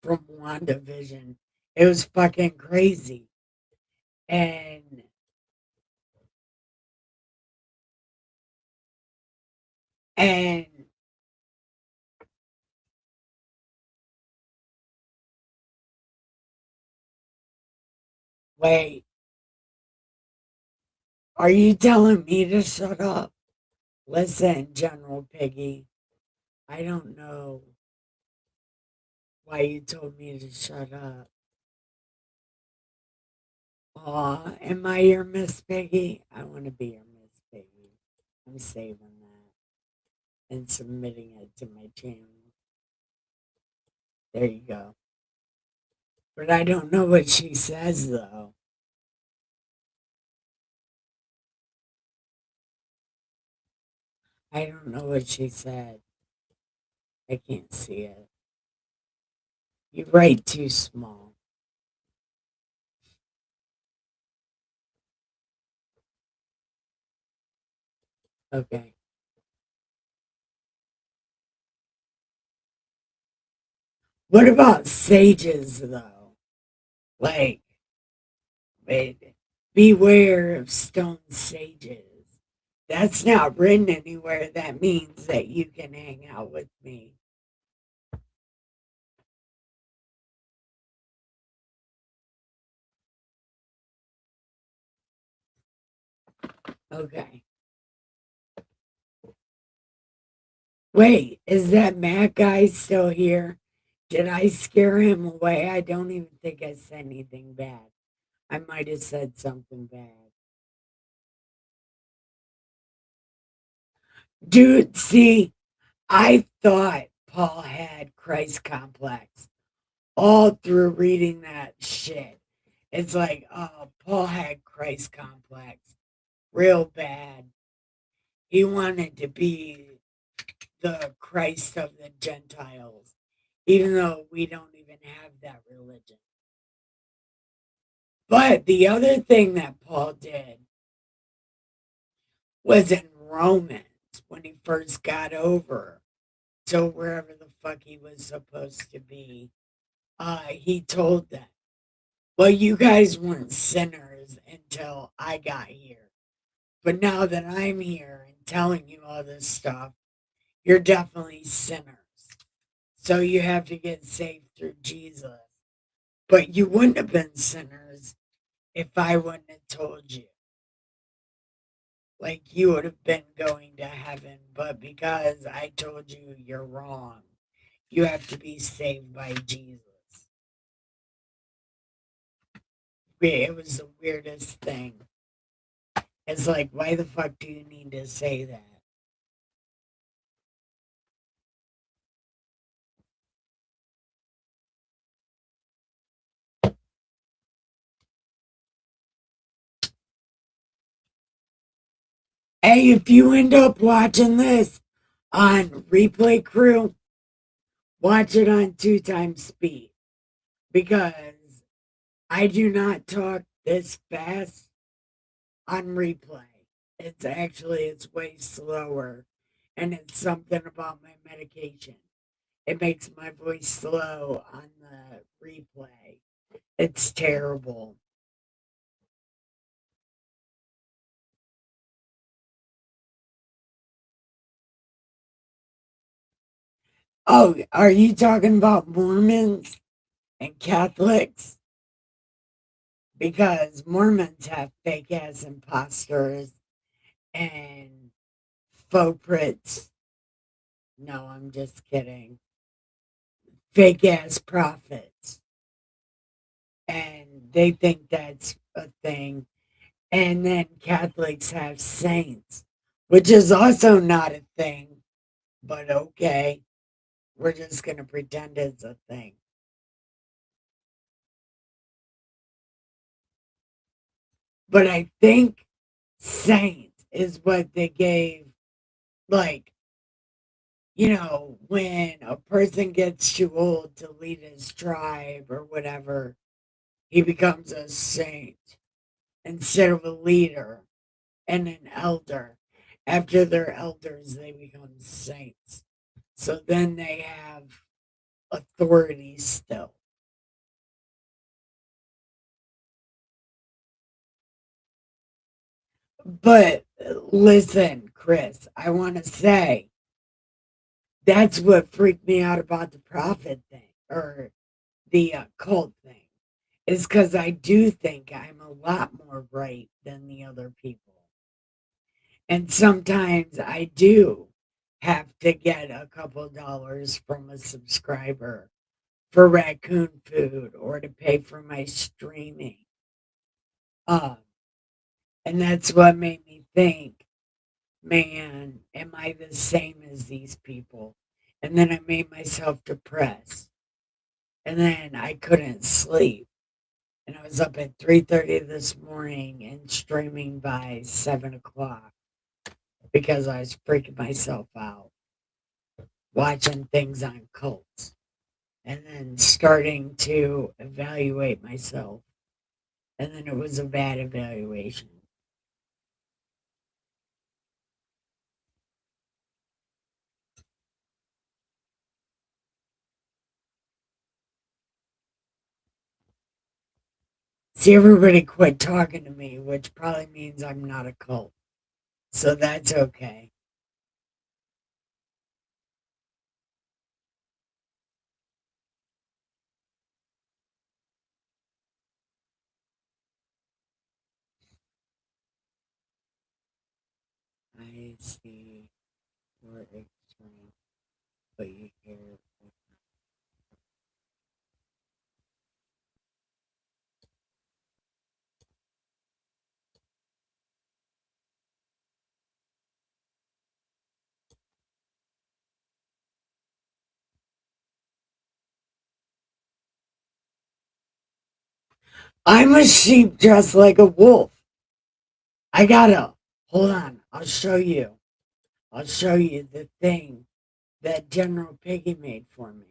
from WandaVision. It was fucking crazy. And and wait, Are you telling me to shut up? Listen, General Piggy, I don't know why you told me to shut up. Aw, am I your Miss Piggy? I want to be your Miss Piggy. I'm saving that and submitting it to my channel. There you go. But I don't know what she says, though. I don't know what she said. I can't see it. You write too small. Okay. What about sages, though? Like, wait, beware of stone sages. That's not written anywhere. That means that you can hang out with me. Okay. Wait, is that Matt guy still here? Did I scare him away? I don't even think I said anything bad. I might have said something bad. Dude, see, I thought Paul had Christ complex all through reading that shit. It's like, oh, Paul had Christ complex real bad. He wanted to be the Christ of the Gentiles, even though we don't even have that religion. But the other thing that Paul did was in Romans when he first got over to wherever the fuck he was supposed to be. He told them, well, you guys weren't sinners until I got here. But now that I'm here and telling you all this stuff, you're definitely sinners. So you have to get saved through Jesus. But you wouldn't have been sinners if I wouldn't have told you. Like you would have been going to heaven, but because I told you you're wrong, you have to be saved by Jesus. It was the weirdest thing. It's like, why the fuck do you need to say that? Hey, if you end up watching this on Replay Crew, watch it on 2 times speed because I do not talk this fast on replay. It's way slower, and it's something about my medication. It makes my voice slow on the replay. It's terrible. Oh, are you talking about Mormons and Catholics? Because Mormons have fake ass imposters and faux prits. No, I'm just kidding. Fake ass prophets. And they think that's a thing. And then Catholics have saints, which is also not a thing, but okay. We're just going to pretend it's a thing. But I think saint is what they gave, like, when a person gets too old to lead his tribe or whatever, he becomes a saint instead of a leader and an elder. After they're elders, they become saints. So then they have authority still. But listen, Chris, I want to say that's what freaked me out about the prophet thing or the cult thing is because I do think I'm a lot more right than the other people. And sometimes I do have to get a couple dollars from a subscriber for raccoon food or to pay for my streaming. Uh, and that's what made me think, man, am I the same as these people? And then I made myself depressed. And then I couldn't sleep. And I was up at 3:30 this morning and streaming by 7 o'clock because I was freaking myself out watching things on cults and then starting to evaluate myself. And then it was a bad evaluation. See, everybody quit talking to me, which probably means I'm not a cult. So that's okay. I see your extreme, but you hear. I'm a sheep dressed like a wolf. I gotta hold on. I'll show you. I'll show you the thing that General Piggy made for me.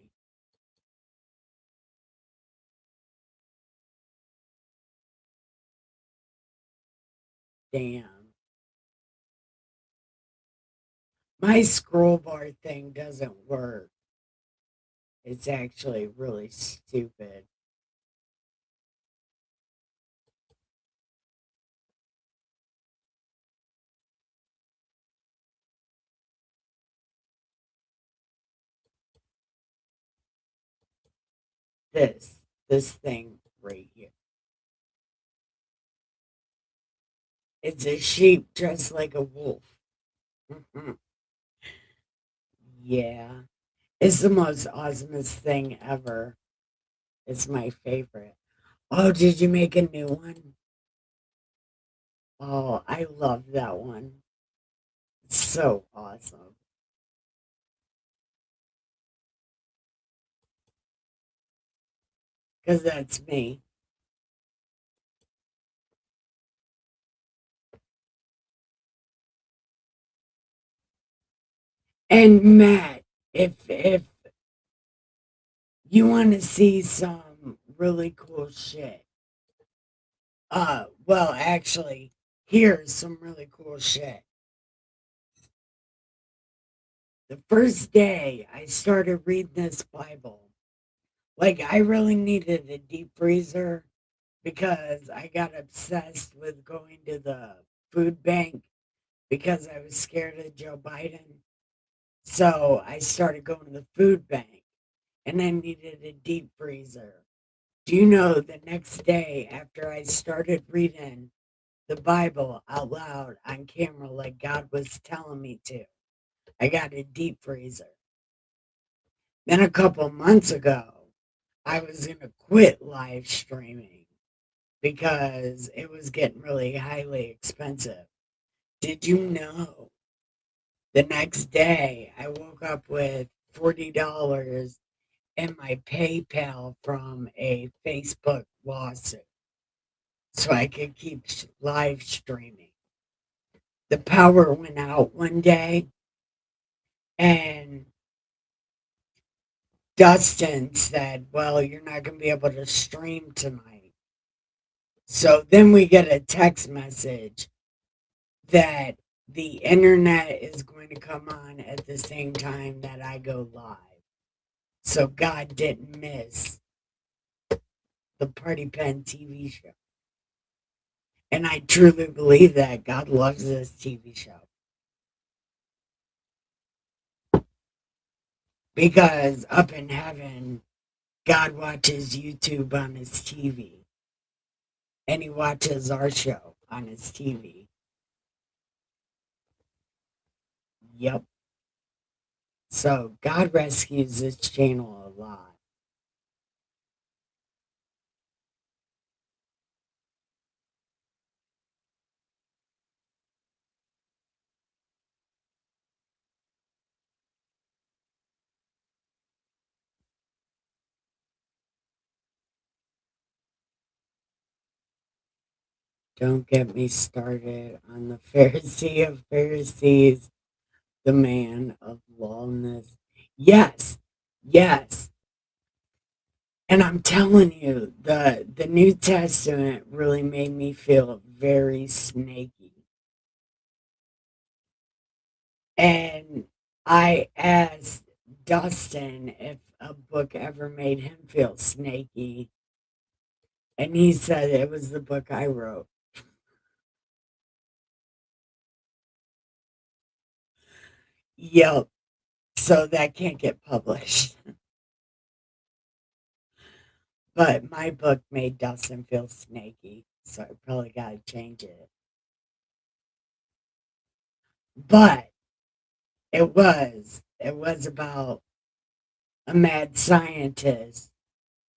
Damn. My scroll bar thing doesn't work. It's actually really stupid. This thing right here. It's a sheep dressed like a wolf. Mhm. Yeah. It's the most awesomest thing ever. It's my favorite. Oh, did you make a new one? Oh, I love that one. It's so awesome. Because that's me. And Matt, if you want to see some really cool shit, well, actually, here's some really cool shit. The first day I started reading this Bible, like I really needed a deep freezer because I got obsessed with going to the food bank because I was scared of Joe Biden. So I started going to the food bank and I needed a deep freezer. Do you know the next day after I started reading the Bible out loud on camera like God was telling me to, I got a deep freezer. Then a couple months ago, I was going to quit live streaming because it was getting really highly expensive. Did you know the next day I woke up with $40 in my PayPal from a Facebook lawsuit so I could keep live streaming? The power went out one day and Dustin said, well, you're not going to be able to stream tonight. So then we get a text message that the internet is going to come on at the same time that I go live. So God didn't miss the Party Pen TV show. And I truly believe that God loves this TV show. Because up in heaven, God watches YouTube on his TV. And he watches our show on his TV. Yep. So God rescues this channel a lot. Don't get me started on the Pharisee of Pharisees, the man of lawlessness. Yes, yes. And I'm telling you, the New Testament really made me feel very snaky. And I asked Dustin if a book ever made him feel snaky, and he said it was the book I wrote. Yep. So that can't get published. But my book made Dustin feel snaky, so I probably got to change it. But it was about a mad scientist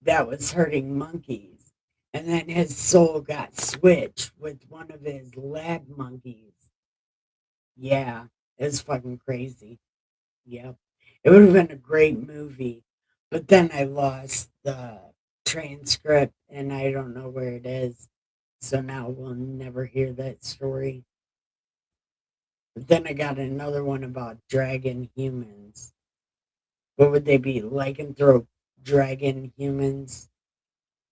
that was hurting monkeys, and then his soul got switched with one of his lab monkeys. Yeah, it's fucking crazy. Yep. It would have been a great movie, but then I lost the transcript and I don't know where it is. So now we'll never hear that story. But then I got another one about dragon humans. What would they be? Lycanthrope dragon humans?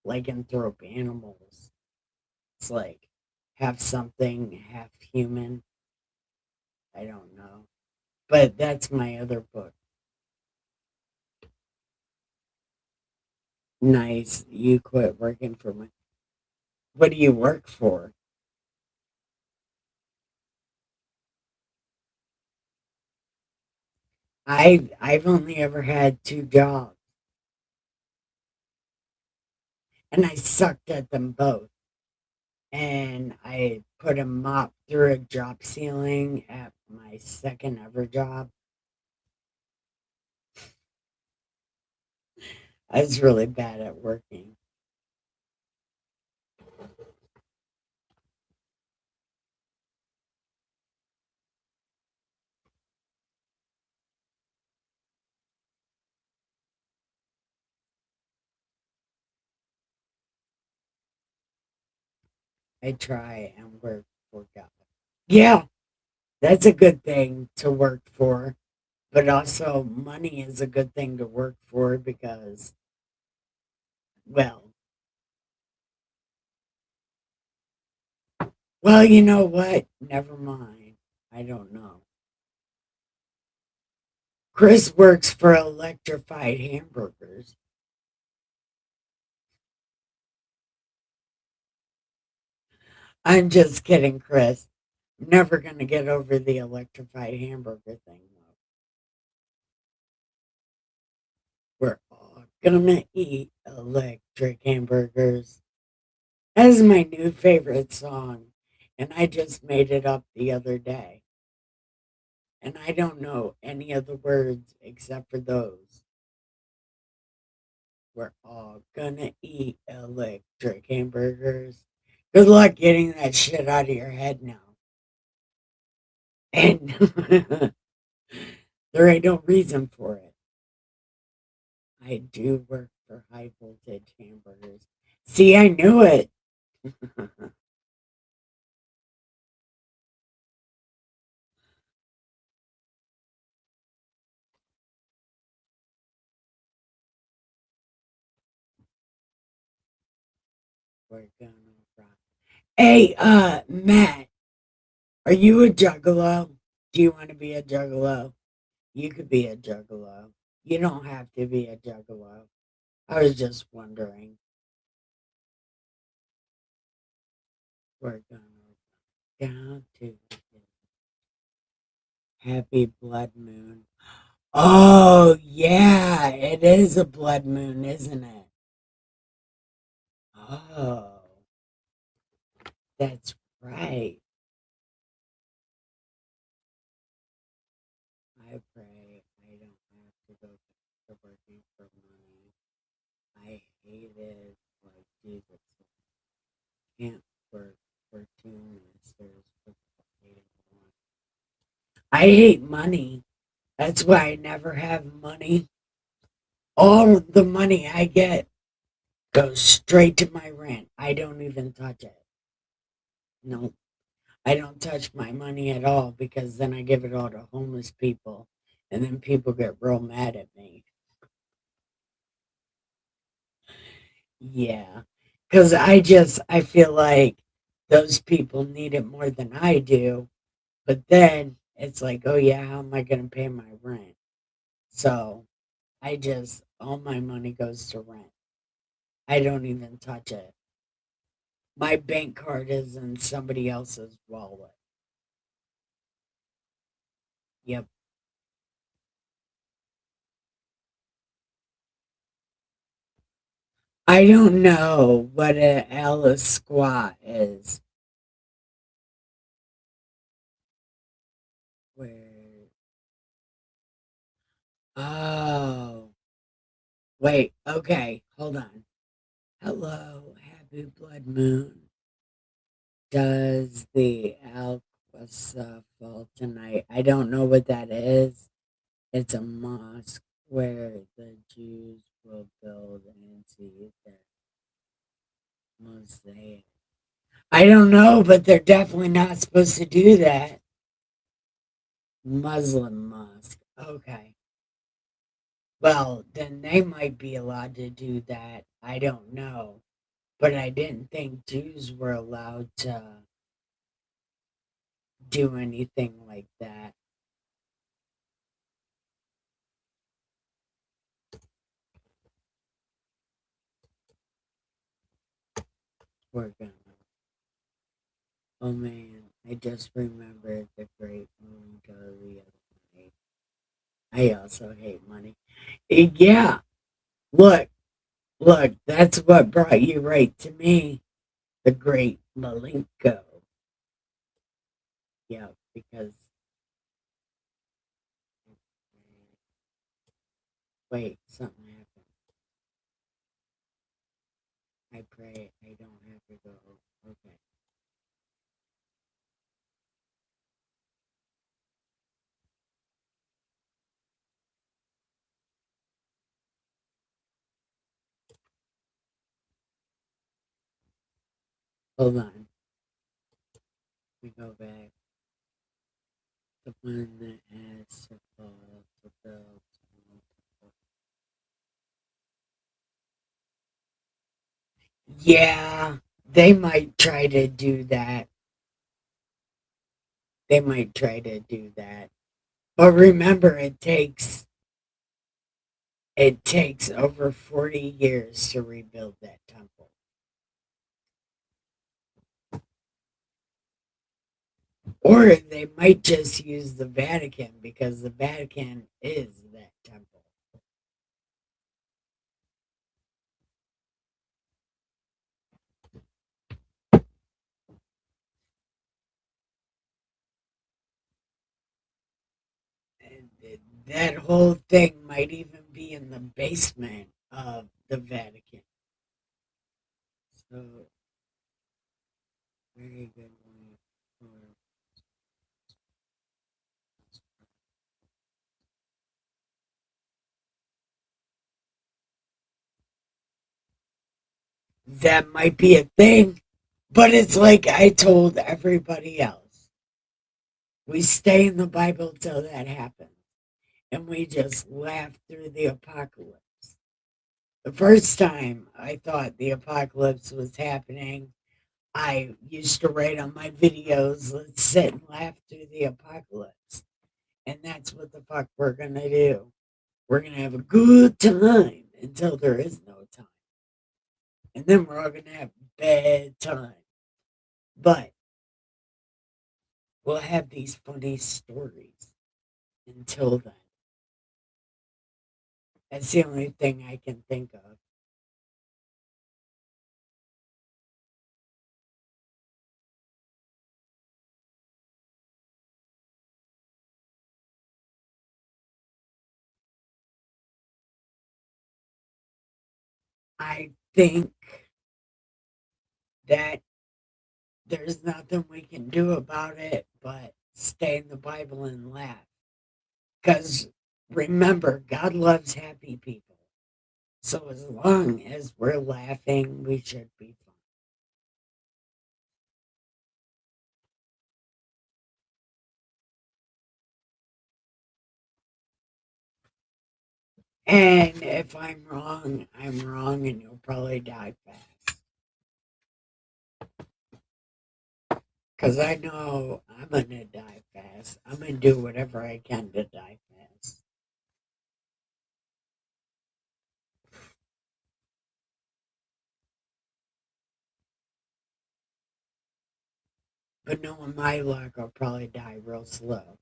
Lycanthrope animals. It's like half something, half human. I don't know. But that's my other book. Nice. You quit working for me. What do you work for? I've only ever had 2 jobs, and I sucked at them both. And I put a mop through a drop ceiling at my second ever job. I was really bad at working. I try and work for God. Yeah, that's a good thing to work for, but also money is a good thing to work for because, well, you know what? Never mind. I don't know. Chris works for electrified hamburgers. I'm just kidding, Chris. I'm never going to get over the electrified hamburger thing, though. We're all going to eat electric hamburgers. That is my new favorite song, and I just made it up the other day. And I don't know any of the words except for those. We're all gonna eat electric hamburgers. Good luck getting that shit out of your head now. And there ain't no reason for it. I do work for high voltage hamburgers. See, I knew it. We're gonna rock. Hey, Matt, are you a juggalo? Do you want to be a juggalo? You could be a juggalo. You don't have to be a juggalo. I was just wondering. We're gonna down to happy blood moon. Oh yeah, it is a blood moon, isn't it? Oh, that's right. I hate money. That's why I never have money. All of the money I get goes straight to my rent. I don't even touch it. No, I don't touch my money at all because then I give it all to homeless people and then people get real mad at me. Yeah. Because I feel like those people need it more than I do. But then it's like, oh yeah, how am I going to pay my rent? So all my money goes to rent. I don't even touch it. My bank card is in somebody else's wallet. Yep. I don't know what an Alice squat is. Where? Oh, wait. Okay, hold on. Hello, happy blood moon. Does the Alquasa fall tonight? I don't know what that is. It's a mosque where the Jews will build and see their mosaic. I don't know, but they're definitely not supposed to do that. Muslim mosque. Okay. Well, then they might be allowed to do that. I don't know. But I didn't think Jews were allowed to do anything like that. We're gonna. Oh man, I just remembered the great Moongo the other night. I also hate money. Yeah, look, look, that's what brought you right to me. The great Malenko. Yeah, because wait, something happened. I pray I don't have to go. Okay, hold on. We go back. The one that has to fall to build. Yeah, they might try to do that. They might try to do that. But remember, it takes over 40 years to rebuild that temple. Or they might just use the Vatican because the Vatican is that temple. And that whole thing might even be in the basement of the Vatican. So, very good one. That might be a thing, but it's like I told everybody else. We stay in the Bible till that happens, and we just laugh through the apocalypse. The first time I thought the apocalypse was happening, I used to write on my videos, let's sit and laugh through the apocalypse. And that's what the fuck we're gonna do. We're gonna have a good time until there is no time. And then we're all gonna have bad time. But we'll have these funny stories until then. That's the only thing I can think of. I think that there's nothing we can do about it but stay in the Bible and laugh. Because remember, God loves happy people. So as long as we're laughing, we should be fine. And if I'm wrong, and you'll probably die fast. Because I know I'm going to die fast. I'm going to do whatever I can to die fast. But knowing my luck, I'll probably die real slow.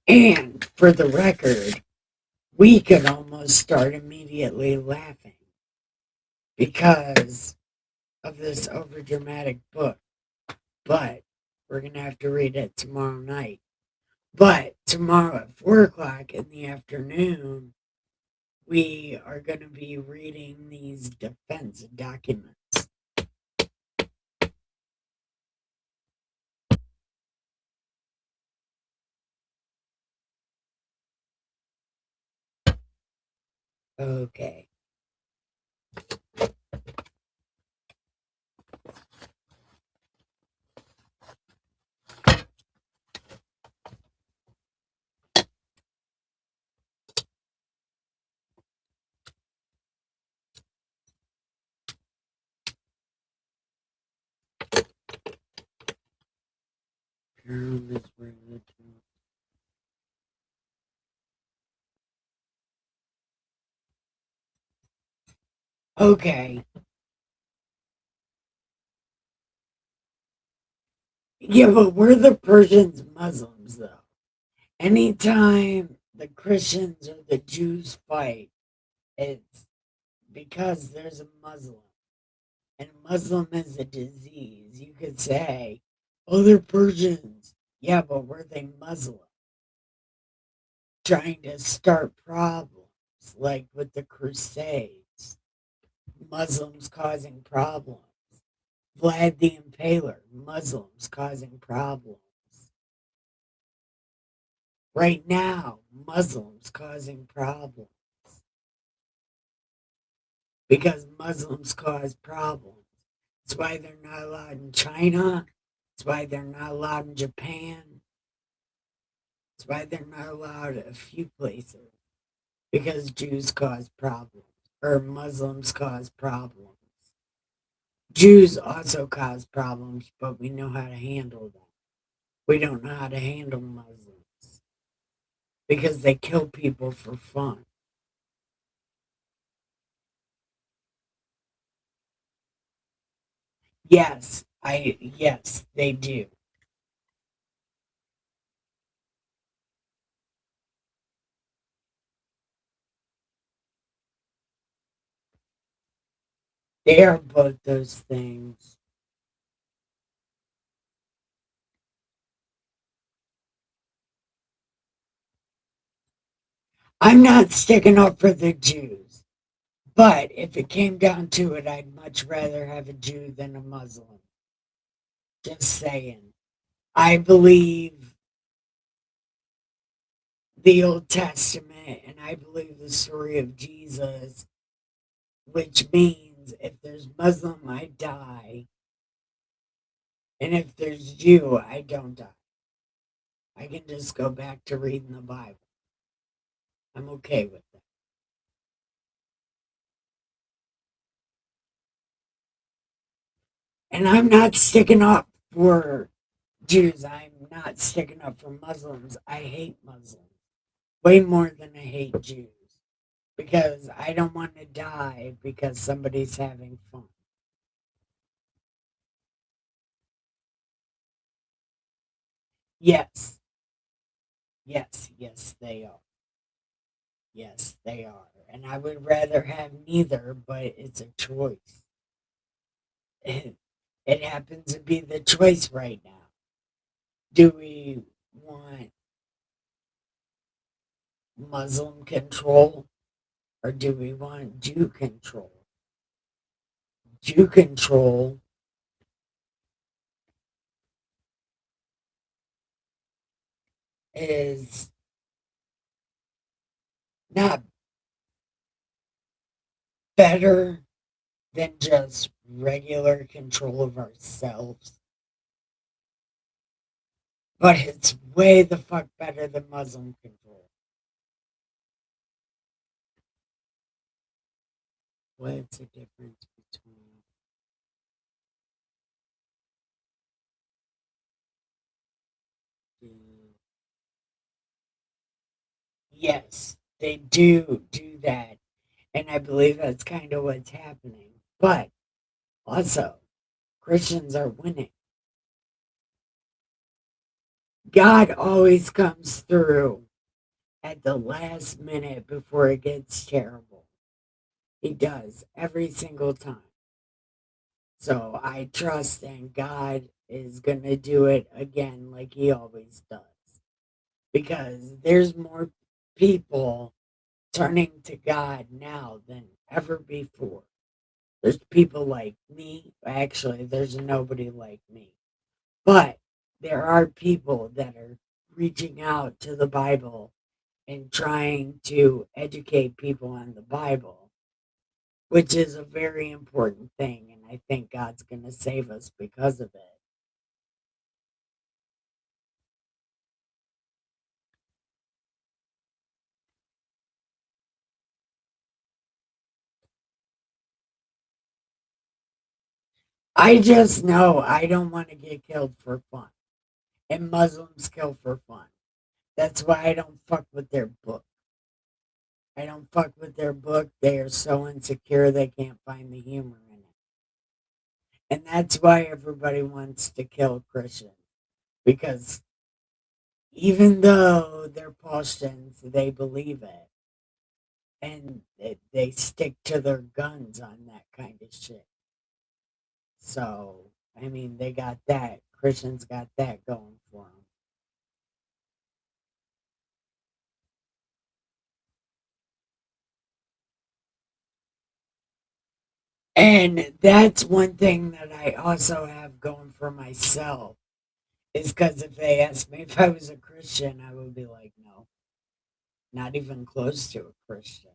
And for the record, we could almost start immediately laughing because of this overdramatic book. But we're going to have to read it tomorrow night. But tomorrow at 4 o'clock in the afternoon, we are going to be reading these defense documents. Okay. Okay. Yeah, but we're the Persians Muslims, though. Anytime the Christians or the Jews fight, it's because there's a Muslim. And Muslim is a disease. You could say, oh, they're Persians. Yeah, but were they Muslim? Trying to start problems, like with the Crusades, Muslims causing problems. Vlad the Impaler, Muslims causing problems. Right now, Muslims causing problems. Because Muslims cause problems. That's why they're not allowed in China. That's why they're not allowed in Japan. That's why they're not allowed a few places. Because Jews cause problems. Or Muslims cause problems. Jews also cause problems, but we know how to handle them. We don't know how to handle Muslims. Because they kill people for fun. Yes, they do. They are both those things. I'm not sticking up for the Jews, but if it came down to it, I'd much rather have a Jew than a Muslim. Just saying. I believe the Old Testament and I believe the story of Jesus, which means if there's Muslim, I die. And if there's Jew, I don't die. I can just go back to reading the Bible. I'm okay with that. And I'm not sticking up for Jews. I'm not sticking up for Muslims. I hate Muslims way more than I hate Jews because I don't want to die because somebody's having fun. Yes, yes, they are. Yes, they are. And I would rather have neither, but it's a choice. It happens to be the choice right now. Do we want Muslim control or do we want Jew control? you control is not better than just regular control of ourselves, but it's way the fuck better than Muslim control. What's the difference between the... Yes, they do that, and I believe that's kind of what's happening. But also, Christians are winning. God always comes through at the last minute before it gets terrible. He does every single time. So I trust in God is going to do it again like he always does. Because there's more people turning to God now than ever before. There's people like me. Actually, there's nobody like me. But there are people that are reaching out to the Bible and trying to educate people on the Bible, which is a very important thing. And I think God's going to save us because of it. I just know I don't want to get killed for fun. And Muslims kill for fun. That's why I don't fuck with their book. I don't fuck with their book. They are so insecure they can't find the humor in it. And that's why everybody wants to kill Christians. Because even though they're Pashtuns, they believe it. And they stick to their guns on that kind of shit. So, I mean, they got that. Christians got that going for them. And that's one thing that I also have going for myself is because if they asked me if I was a Christian, I would be like, no, not even close to a Christian.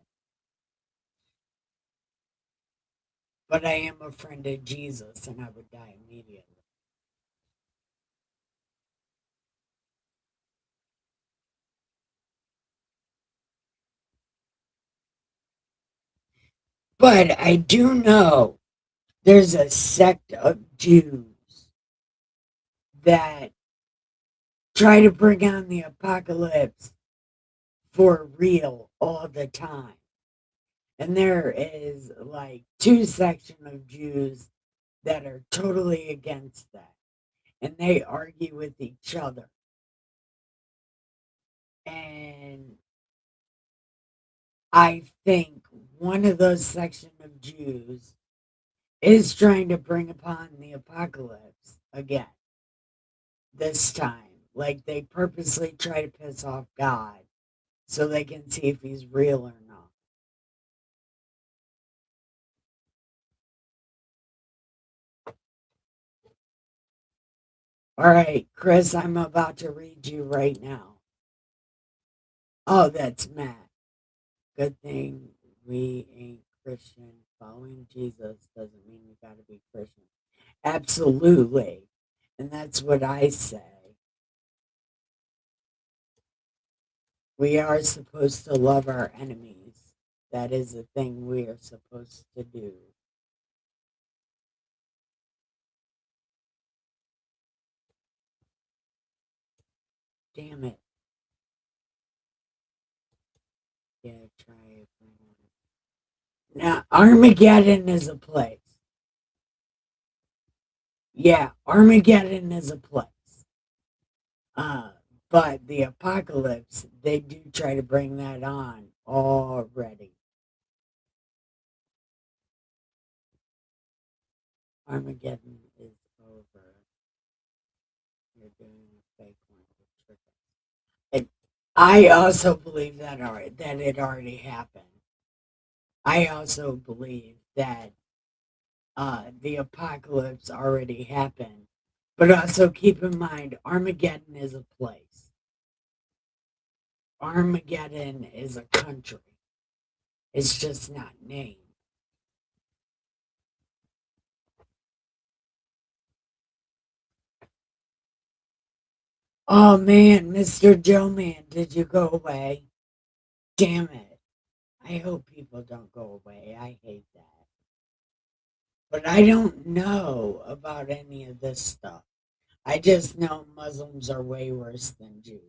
But I am a friend of Jesus and I would die immediately. But I do know there's a sect of Jews that try to bring on the apocalypse for real all the time. And there is like two sections of Jews that are totally against that. And they argue with each other. And I think one of those sections of Jews is trying to bring upon the apocalypse again this time. Like they purposely try to piss off God so they can see if he's real or not. All right, Chris, I'm about to read you right now. Oh, that's Matt. Good thing we ain't Christian. Following Jesus doesn't mean we got to be Christian. Absolutely. And that's what I say. We are supposed to love our enemies. That is a thing we are supposed to do. Damn it. Yeah, try it. Now, Armageddon is a place. Yeah, Armageddon is a place. Uh, but the apocalypse, they do try to bring that on already. Armageddon is over. You're doing a fake one to trick us. I also believe that it already happened. I also believe that the apocalypse already happened. But also keep in mind, Armageddon is a place. Armageddon is a country. It's just not named. Oh man, Mr. Joe Man, did you go away? Damn it. I hope people don't go away. I hate that. But I don't know about any of this stuff. I just know Muslims are way worse than Jews.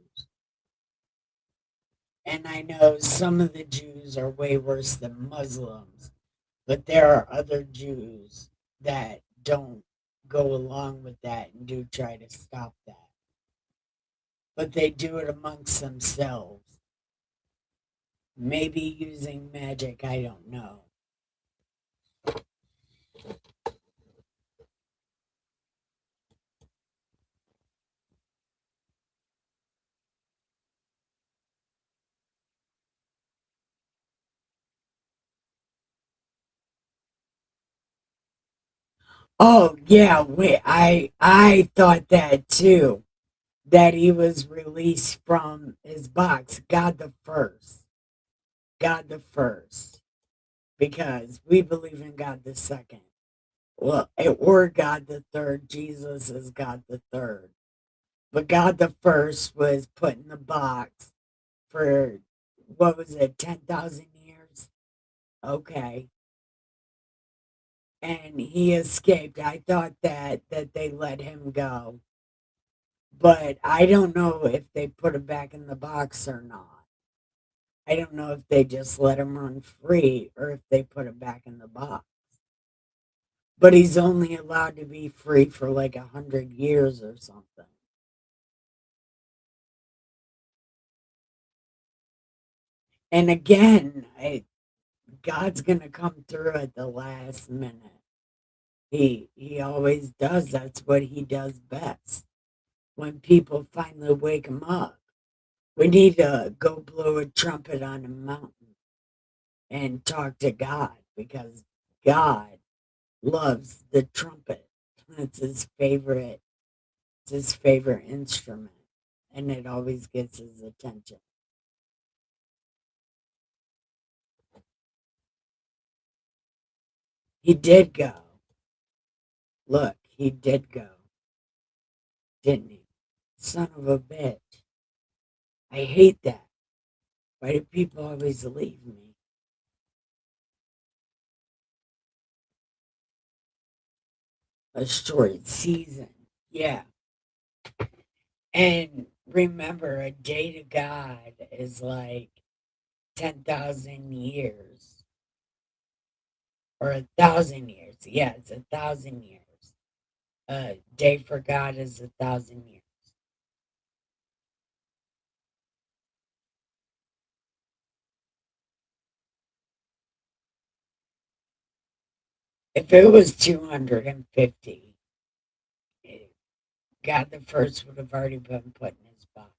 And I know some of the Jews are way worse than Muslims. But there are other Jews that don't go along with that and do try to stop that. But they do it amongst themselves. Maybe using magic, I don't know. Oh yeah, wait, I thought that too. That he was released from his box. God the first. God the first. Because we believe in God the second. Well, or God the third. Jesus is God the third. But God the first was put in the box for, what was it, 10,000 years? Okay. And he escaped. I thought that they let him go. But I don't know if they put him back in the box or not. I don't know if they just let him run free or if they put him back in the box. But he's only allowed to be free for like 100 years or something. And again, God's gonna come through at the last minute. He always does. That's what he does best. When people finally wake him up, we need to go blow a trumpet on a mountain and talk to God because God loves the trumpet. It's his favorite. It's his favorite instrument, and it always gets his attention. He did go. Look, he did go, didn't he? Son of a bitch. I hate that. Why do people always leave me? A short season. Yeah. And remember, a day to God is like 10,000 years or 1,000 years. Yeah, it's 1,000 years. A day for God is 1,000 years. If it was 250, eh, God the first would have already been put in his box.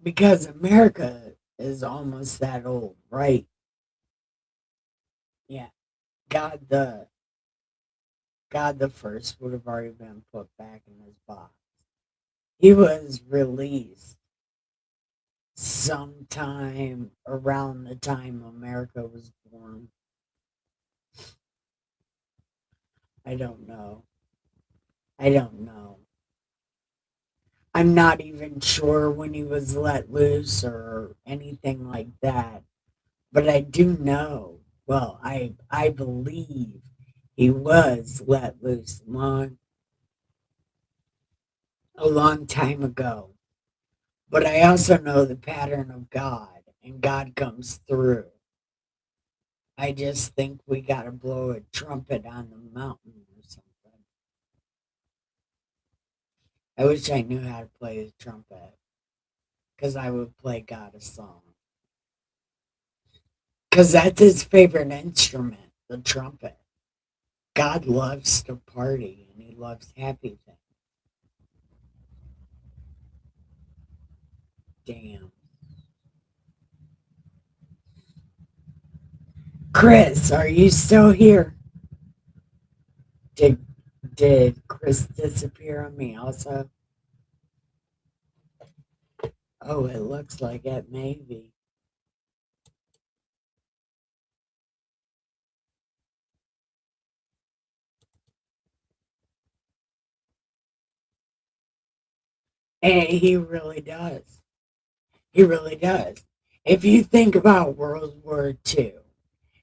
Because America is almost that old, right? Yeah. God the God the first would have already been put back in his box. He was released sometime around the time America was born. I don't know. I don't know. I'm not even sure when he was let loose or anything like that. But I do know, well, I believe he was let loose a long time ago. But I also know the pattern of God, and God comes through. I just think we got to blow a trumpet on the mountain or something. I wish I knew how to play the trumpet because I would play God a song. Because that's his favorite instrument, the trumpet. God loves to party and he loves happy things. Damn. Chris, are you still here? Did did Chris disappear on me also? Oh, it looks like it, maybe. And he really does. He really does. If you think about World War II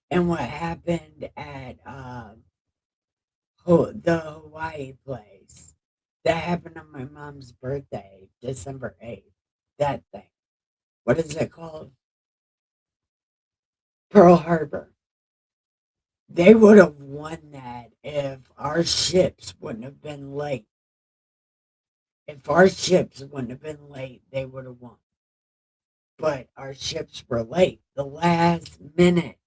and what happened at the Hawaii place, that happened on my mom's birthday, December 8th. That thing. What is it called? Pearl Harbor. They would have won that if our ships wouldn't have been late. If our ships wouldn't have been late, they would have won. But our ships were late. The last minute,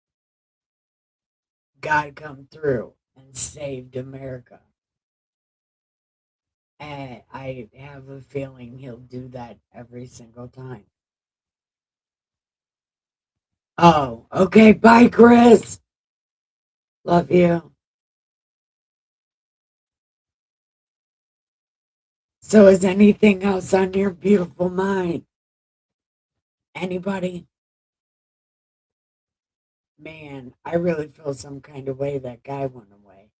God come through and saved America. And I have a feeling he'll do that every single time. Oh, okay. Bye, Chris. Love you. So, is anything else on your beautiful mind? Anybody? Man, I really feel some kind of way that guy went away.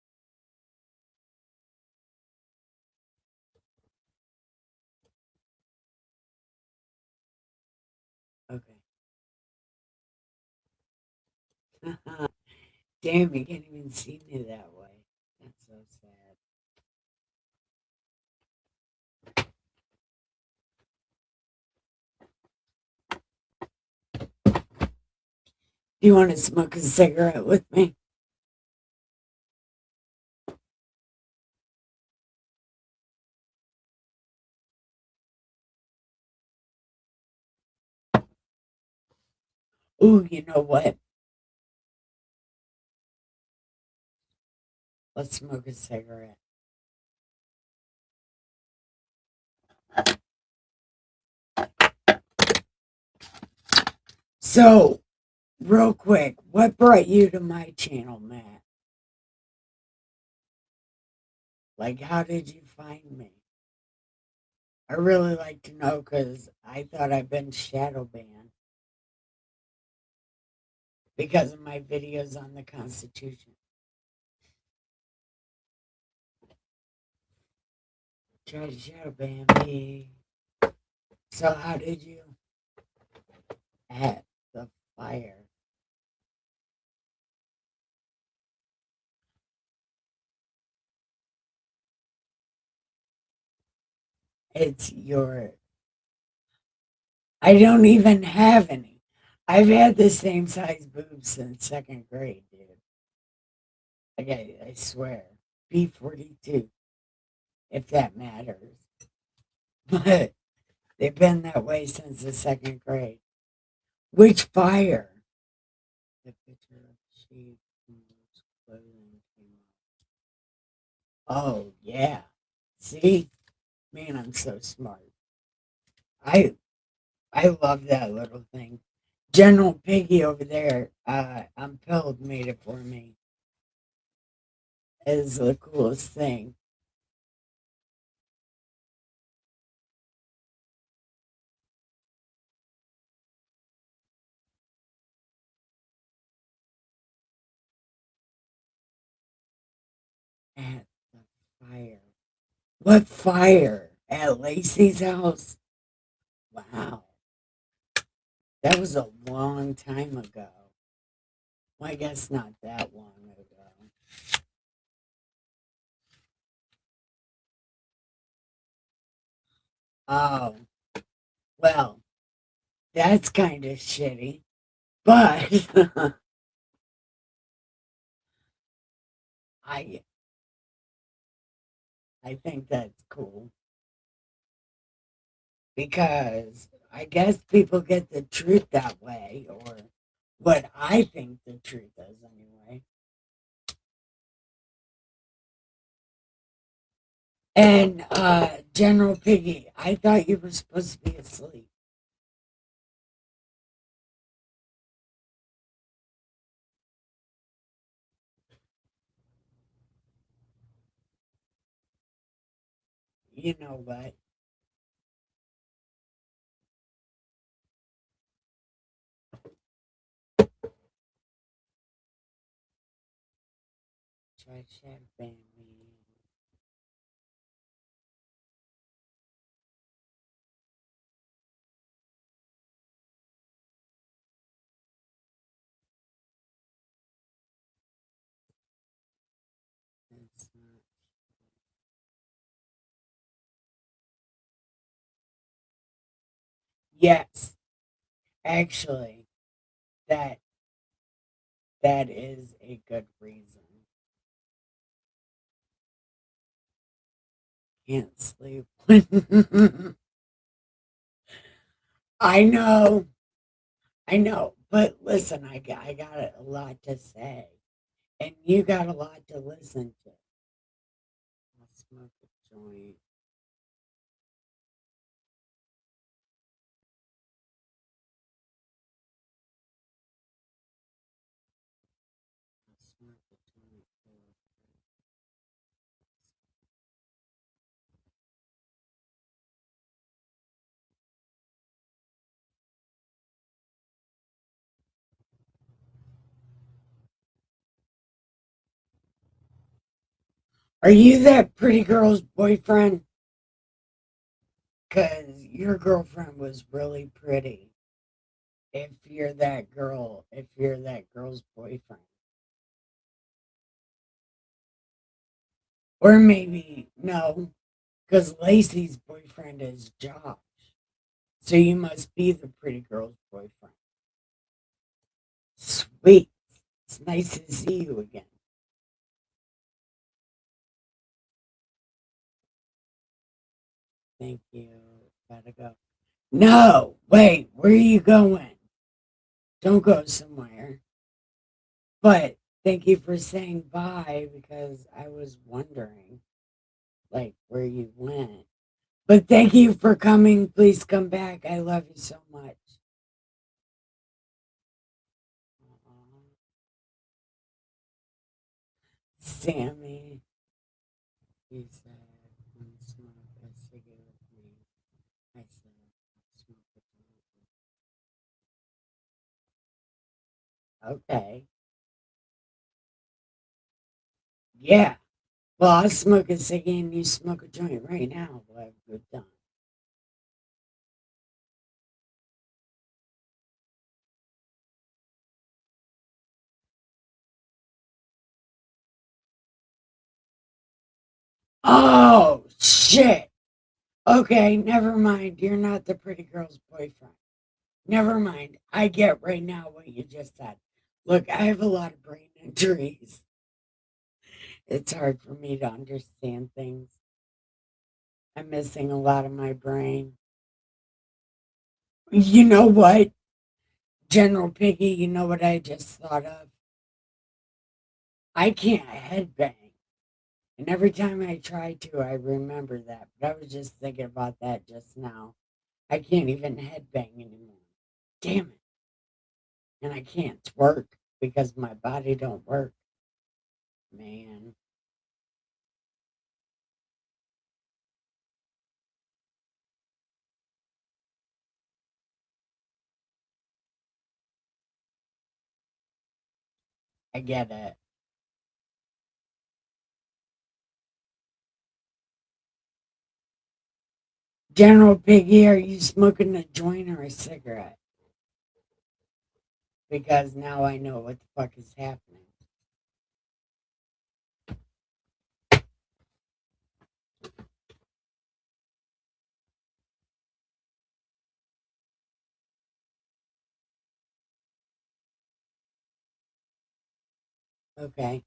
Okay. Damn, you can't even see me that way. That's so sad. Do you want to smoke a cigarette with me? Ooh, you know what? Let's smoke a cigarette. So, real quick, what brought you to my channel, Matt? Like, how did you find me? I really like to know because I thought I've been shadow banned because of my videos on the Constitution. Try to shadow ban me. So, how did you? At the fire. It's your. I don't even have any. I've had the same size boobs since second grade, dude. Okay, I swear. B42, if that matters. But they've been that way since the second grade. Which fire? The picture of sheep whose clothing came off. Oh, yeah. See? Man, I'm so smart. I I love that little thing. General Piggy over there, Unpilled made it for me. Is the coolest thing. At the fire. What fire? At Lacey's house? Wow. That was a long time ago. Well, I guess not that long ago. Oh, well, that's kind of shitty. But I I think that's cool because I guess people get the truth that way or what I think the truth is anyway. And General Piggy, I thought you were supposed to be asleep. You know what? Try chat family. That's not. Yes, actually, that that is a good reason. Can't sleep. I know, I know. But listen, I got a lot to say, and you got a lot to listen to. I'll smoke a joint. I'll smoke a joint. Are you that pretty girl's boyfriend? Because your girlfriend was really pretty. If you're that girl's boyfriend. Or maybe, no, because Lacey's boyfriend is Josh. So you must be the pretty girl's boyfriend. Sweet. It's nice to see you again. Thank you. Gotta go. No, wait, where are you going? Don't go somewhere. But thank you for saying bye because I was wondering, like, where you went. But thank you for coming. Please come back. I love you so much. Aw. Sammy, he said, "Wanna smoke a cigarette with me?" I said, "Smoke a joint." Okay. Yeah. Well, I'll smoke a cigarette and you smoke a joint right now. We'll have a good time. Oh, shit. Okay, never mind. You're not the pretty girl's boyfriend. Never mind. I get right now what you just said. Look, I have a lot of brain injuries. It's hard for me to understand things. I'm missing a lot of my brain. You know what, General Piggy, you know what I just thought of? I can't headbang. And every time I try to, I remember that. But I was just thinking about that just now. I can't even headbang anymore. Damn it. And I can't twerk because my body don't work. Man, I get it. General Piggy, are you smoking a joint or a cigarette? Because now I know what the fuck is happening. Okay.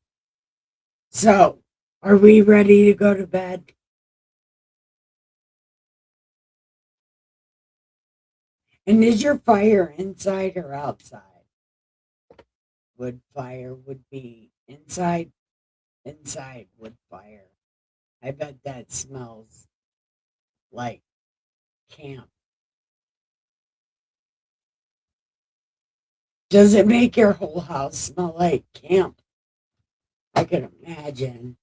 So, are we ready to go to bed? And is your fire inside or outside? wood fire would be inside. Inside wood fire. I bet that smells like camp. Does it make your whole house smell like camp? I can imagine.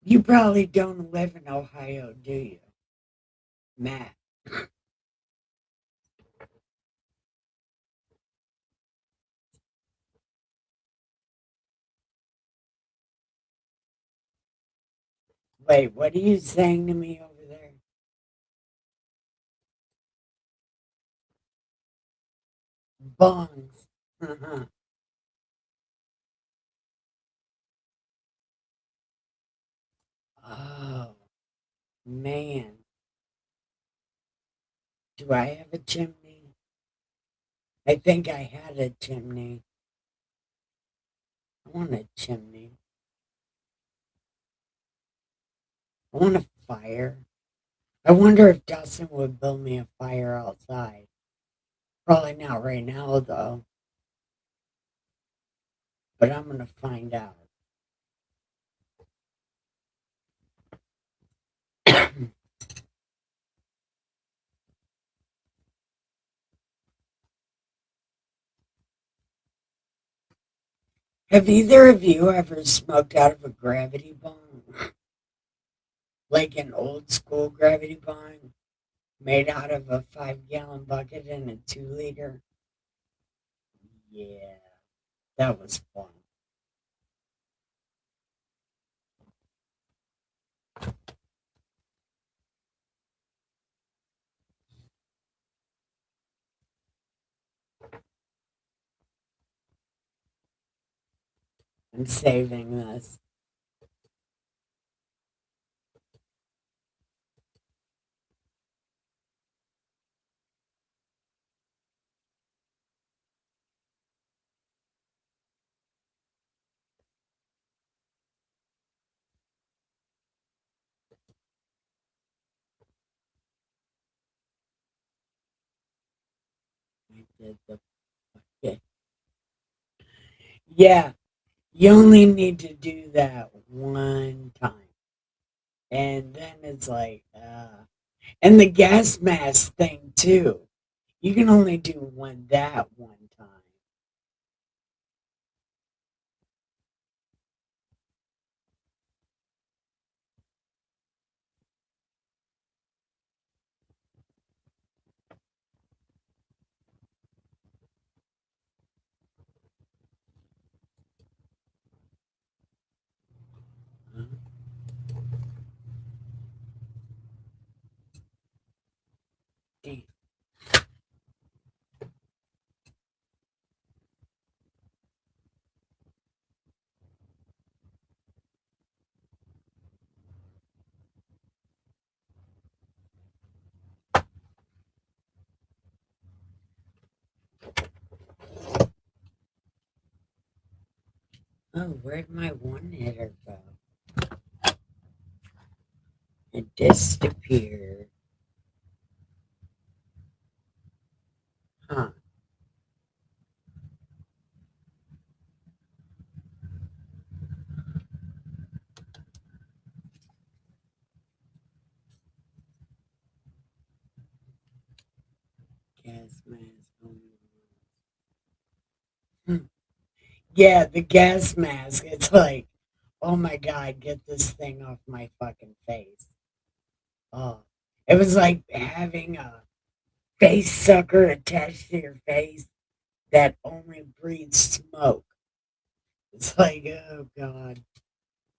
You probably don't live in Ohio, do you, Matt? Wait, what are you saying to me over there? Bongs. Uh-huh. Oh, man. Do I have a chimney? I think I had a chimney. I want a chimney. I want a fire. I wonder if Dustin would build me a fire outside. Probably not right now, though. But I'm going to find out. Have either of you ever smoked out of a gravity bong? Like an old school gravity bong made out of a 5-gallon bucket and a 2-liter? Yeah, that was fun. I'm saving this. I did the bucket. Yeah, you only need to do that one time. And then it's like, and the gas mask thing too. You can only do that one time. Damn. Oh, where'd my one hitter go? It disappeared. Huh. Gas mask. Hmm. Yeah, the gas mask. It's like, oh my God, get this thing off my fucking face. Oh, it was like having a face sucker attached to your face that only breathes smoke. It's like, oh God,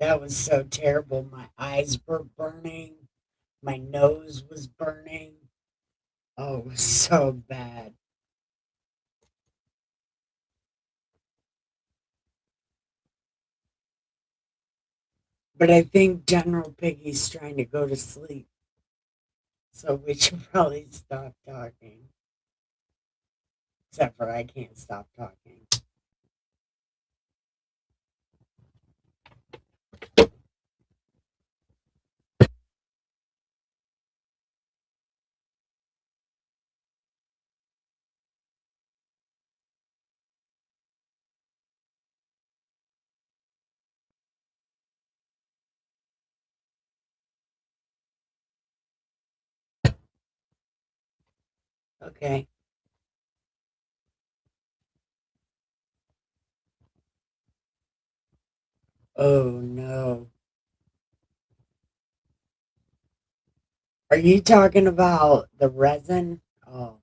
that was so terrible. My eyes were burning, my nose was burning. Oh, it was so bad. But I think General Piggy's trying to go to sleep, so we should probably stop talking. Except for I can't stop talking. Okay. Oh no. Are you talking about the resin? Oh,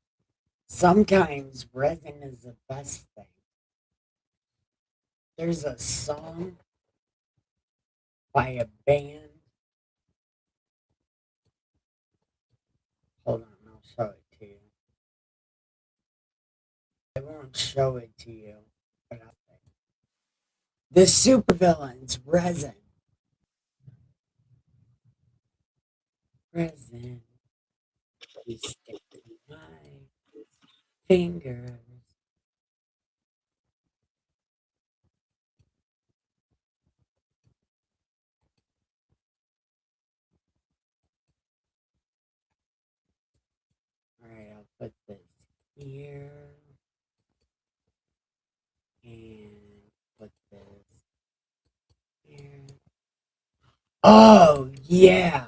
sometimes resin is the best thing. There's a song by a band. Hold on, I'll show it to you. I won't show it to you, but the supervillains, resin. Resin. You stick in my fingers. Alright, I'll put this here. And put this here. Oh, yeah.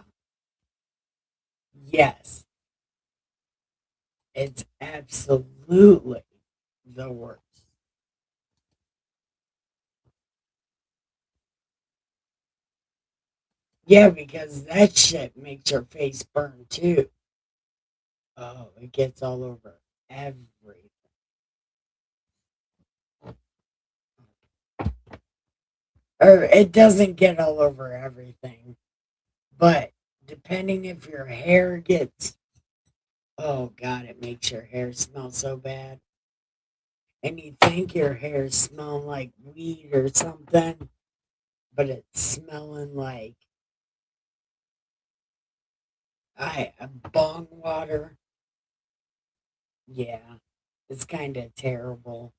Yes. It's absolutely the worst. Yeah, because that shit makes your face burn too. Oh, it gets all over everything. Or it doesn't get all over everything, but depending if your hair gets, oh God, it makes your hair smell so bad. And you think your hair's smelling like weed or something, but it's smelling like bong water. Yeah, it's kind of terrible.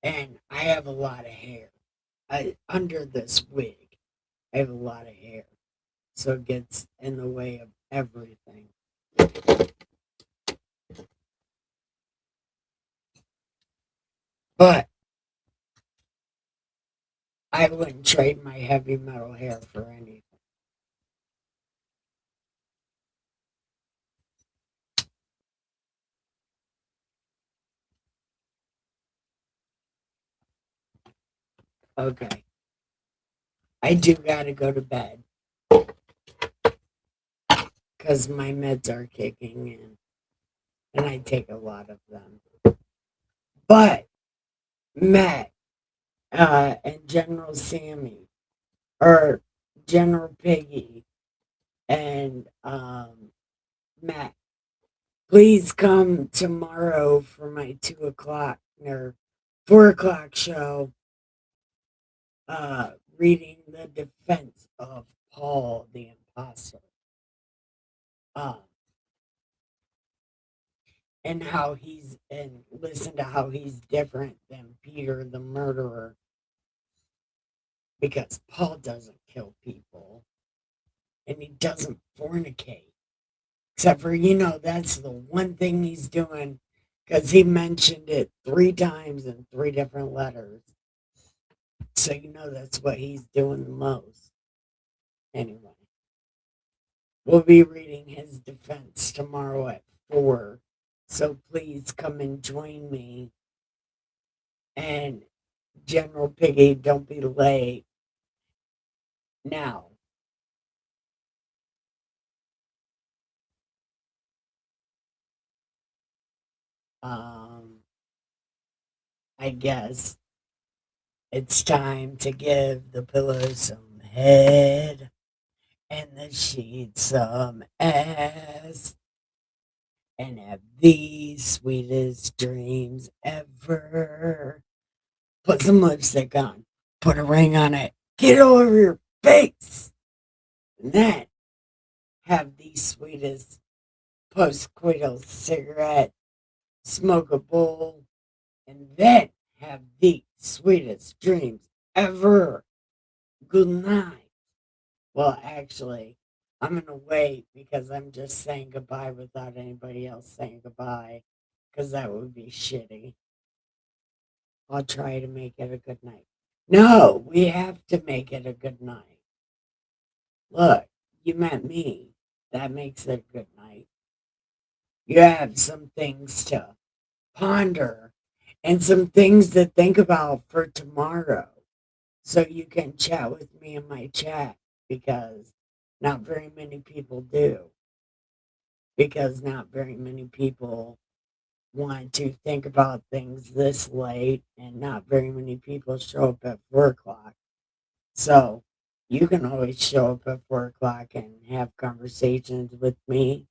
And I have a lot of hair. Under this wig, I have a lot of hair. So it gets in the way of everything. But I wouldn't trade my heavy metal hair for anything. Okay. I do gotta go to bed because my meds are kicking in and I take a lot of them. But Matt and General Sammy or General Piggy and Matt, please come tomorrow for my 2 o'clock or 4 o'clock show, reading the defense of Paul the Apostle. Uh, and how he's and listen to how he's different than Peter the murderer because Paul doesn't kill people and he doesn't fornicate. Except for, that's the one thing he's doing because he mentioned it 3 times in 3 different letters. So that's what he's doing the most. Anyway, we'll be reading his defense tomorrow at 4. So please come and join me. And General Piggy, don't be late. Now, um, I guess it's time to give the pillow some head and the sheets some ass and have the sweetest dreams ever. Put some lipstick on, put a ring on it, get over your face, and then have the sweetest postcoital cigarette, smoke a bowl, and then have the sweetest dreams ever. Good night. Well, actually, I'm going to wait because I'm just saying goodbye without anybody else saying goodbye because that would be shitty. I'll try to make it a good night. No, we have to make it a good night. Look, you met me. That makes it a good night. You have some things to ponder and some things to think about for tomorrow. So you can chat with me in my chat because not very many people do. Because not very many people want to think about things this late, and not very many people show up at 4 o'clock. So you can always show up at 4 o'clock and have conversations with me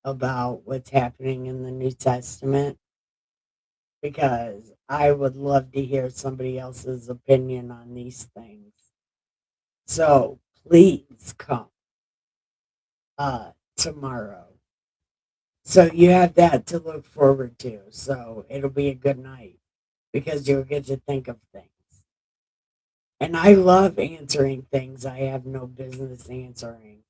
about what's happening in the New Testament because I would love to hear somebody else's opinion on these things. So please come tomorrow. So you have that to look forward to. So it'll be a good night because you'll get to think of things. And I love answering things I have no business answering.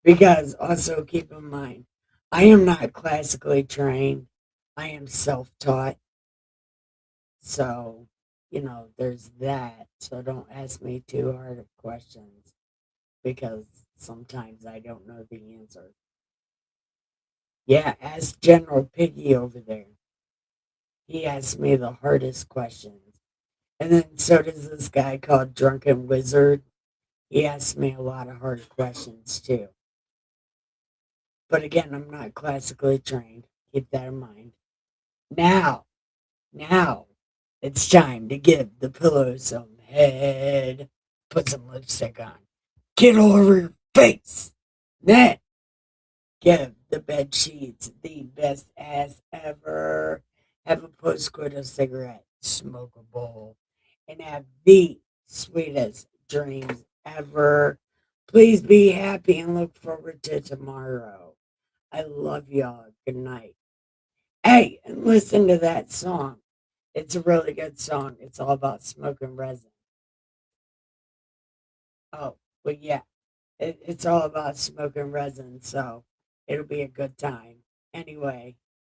Because also keep in mind, I am not classically trained. I am self taught. So, there's that. So don't ask me too hard of questions because sometimes I don't know the answer. Yeah, ask General Piggy over there. He asks me the hardest questions. And then so does this guy called Drunken Wizard. He asks me a lot of hard questions too. But again, I'm not classically trained. Keep that in mind. Now, now, it's time to give the pillow some head. Put some lipstick on. Get over your face. Then give the bed sheets the best ass ever. Have a post-coital cigarette. Smoke a bowl. And have the sweetest dreams ever. Please be happy and look forward to tomorrow. I love y'all. Good night. Hey, and listen to that song. It's a really good song. It's all about smoking resin. Oh, but yeah, it's all about smoking resin. So it'll be a good time. Anyway,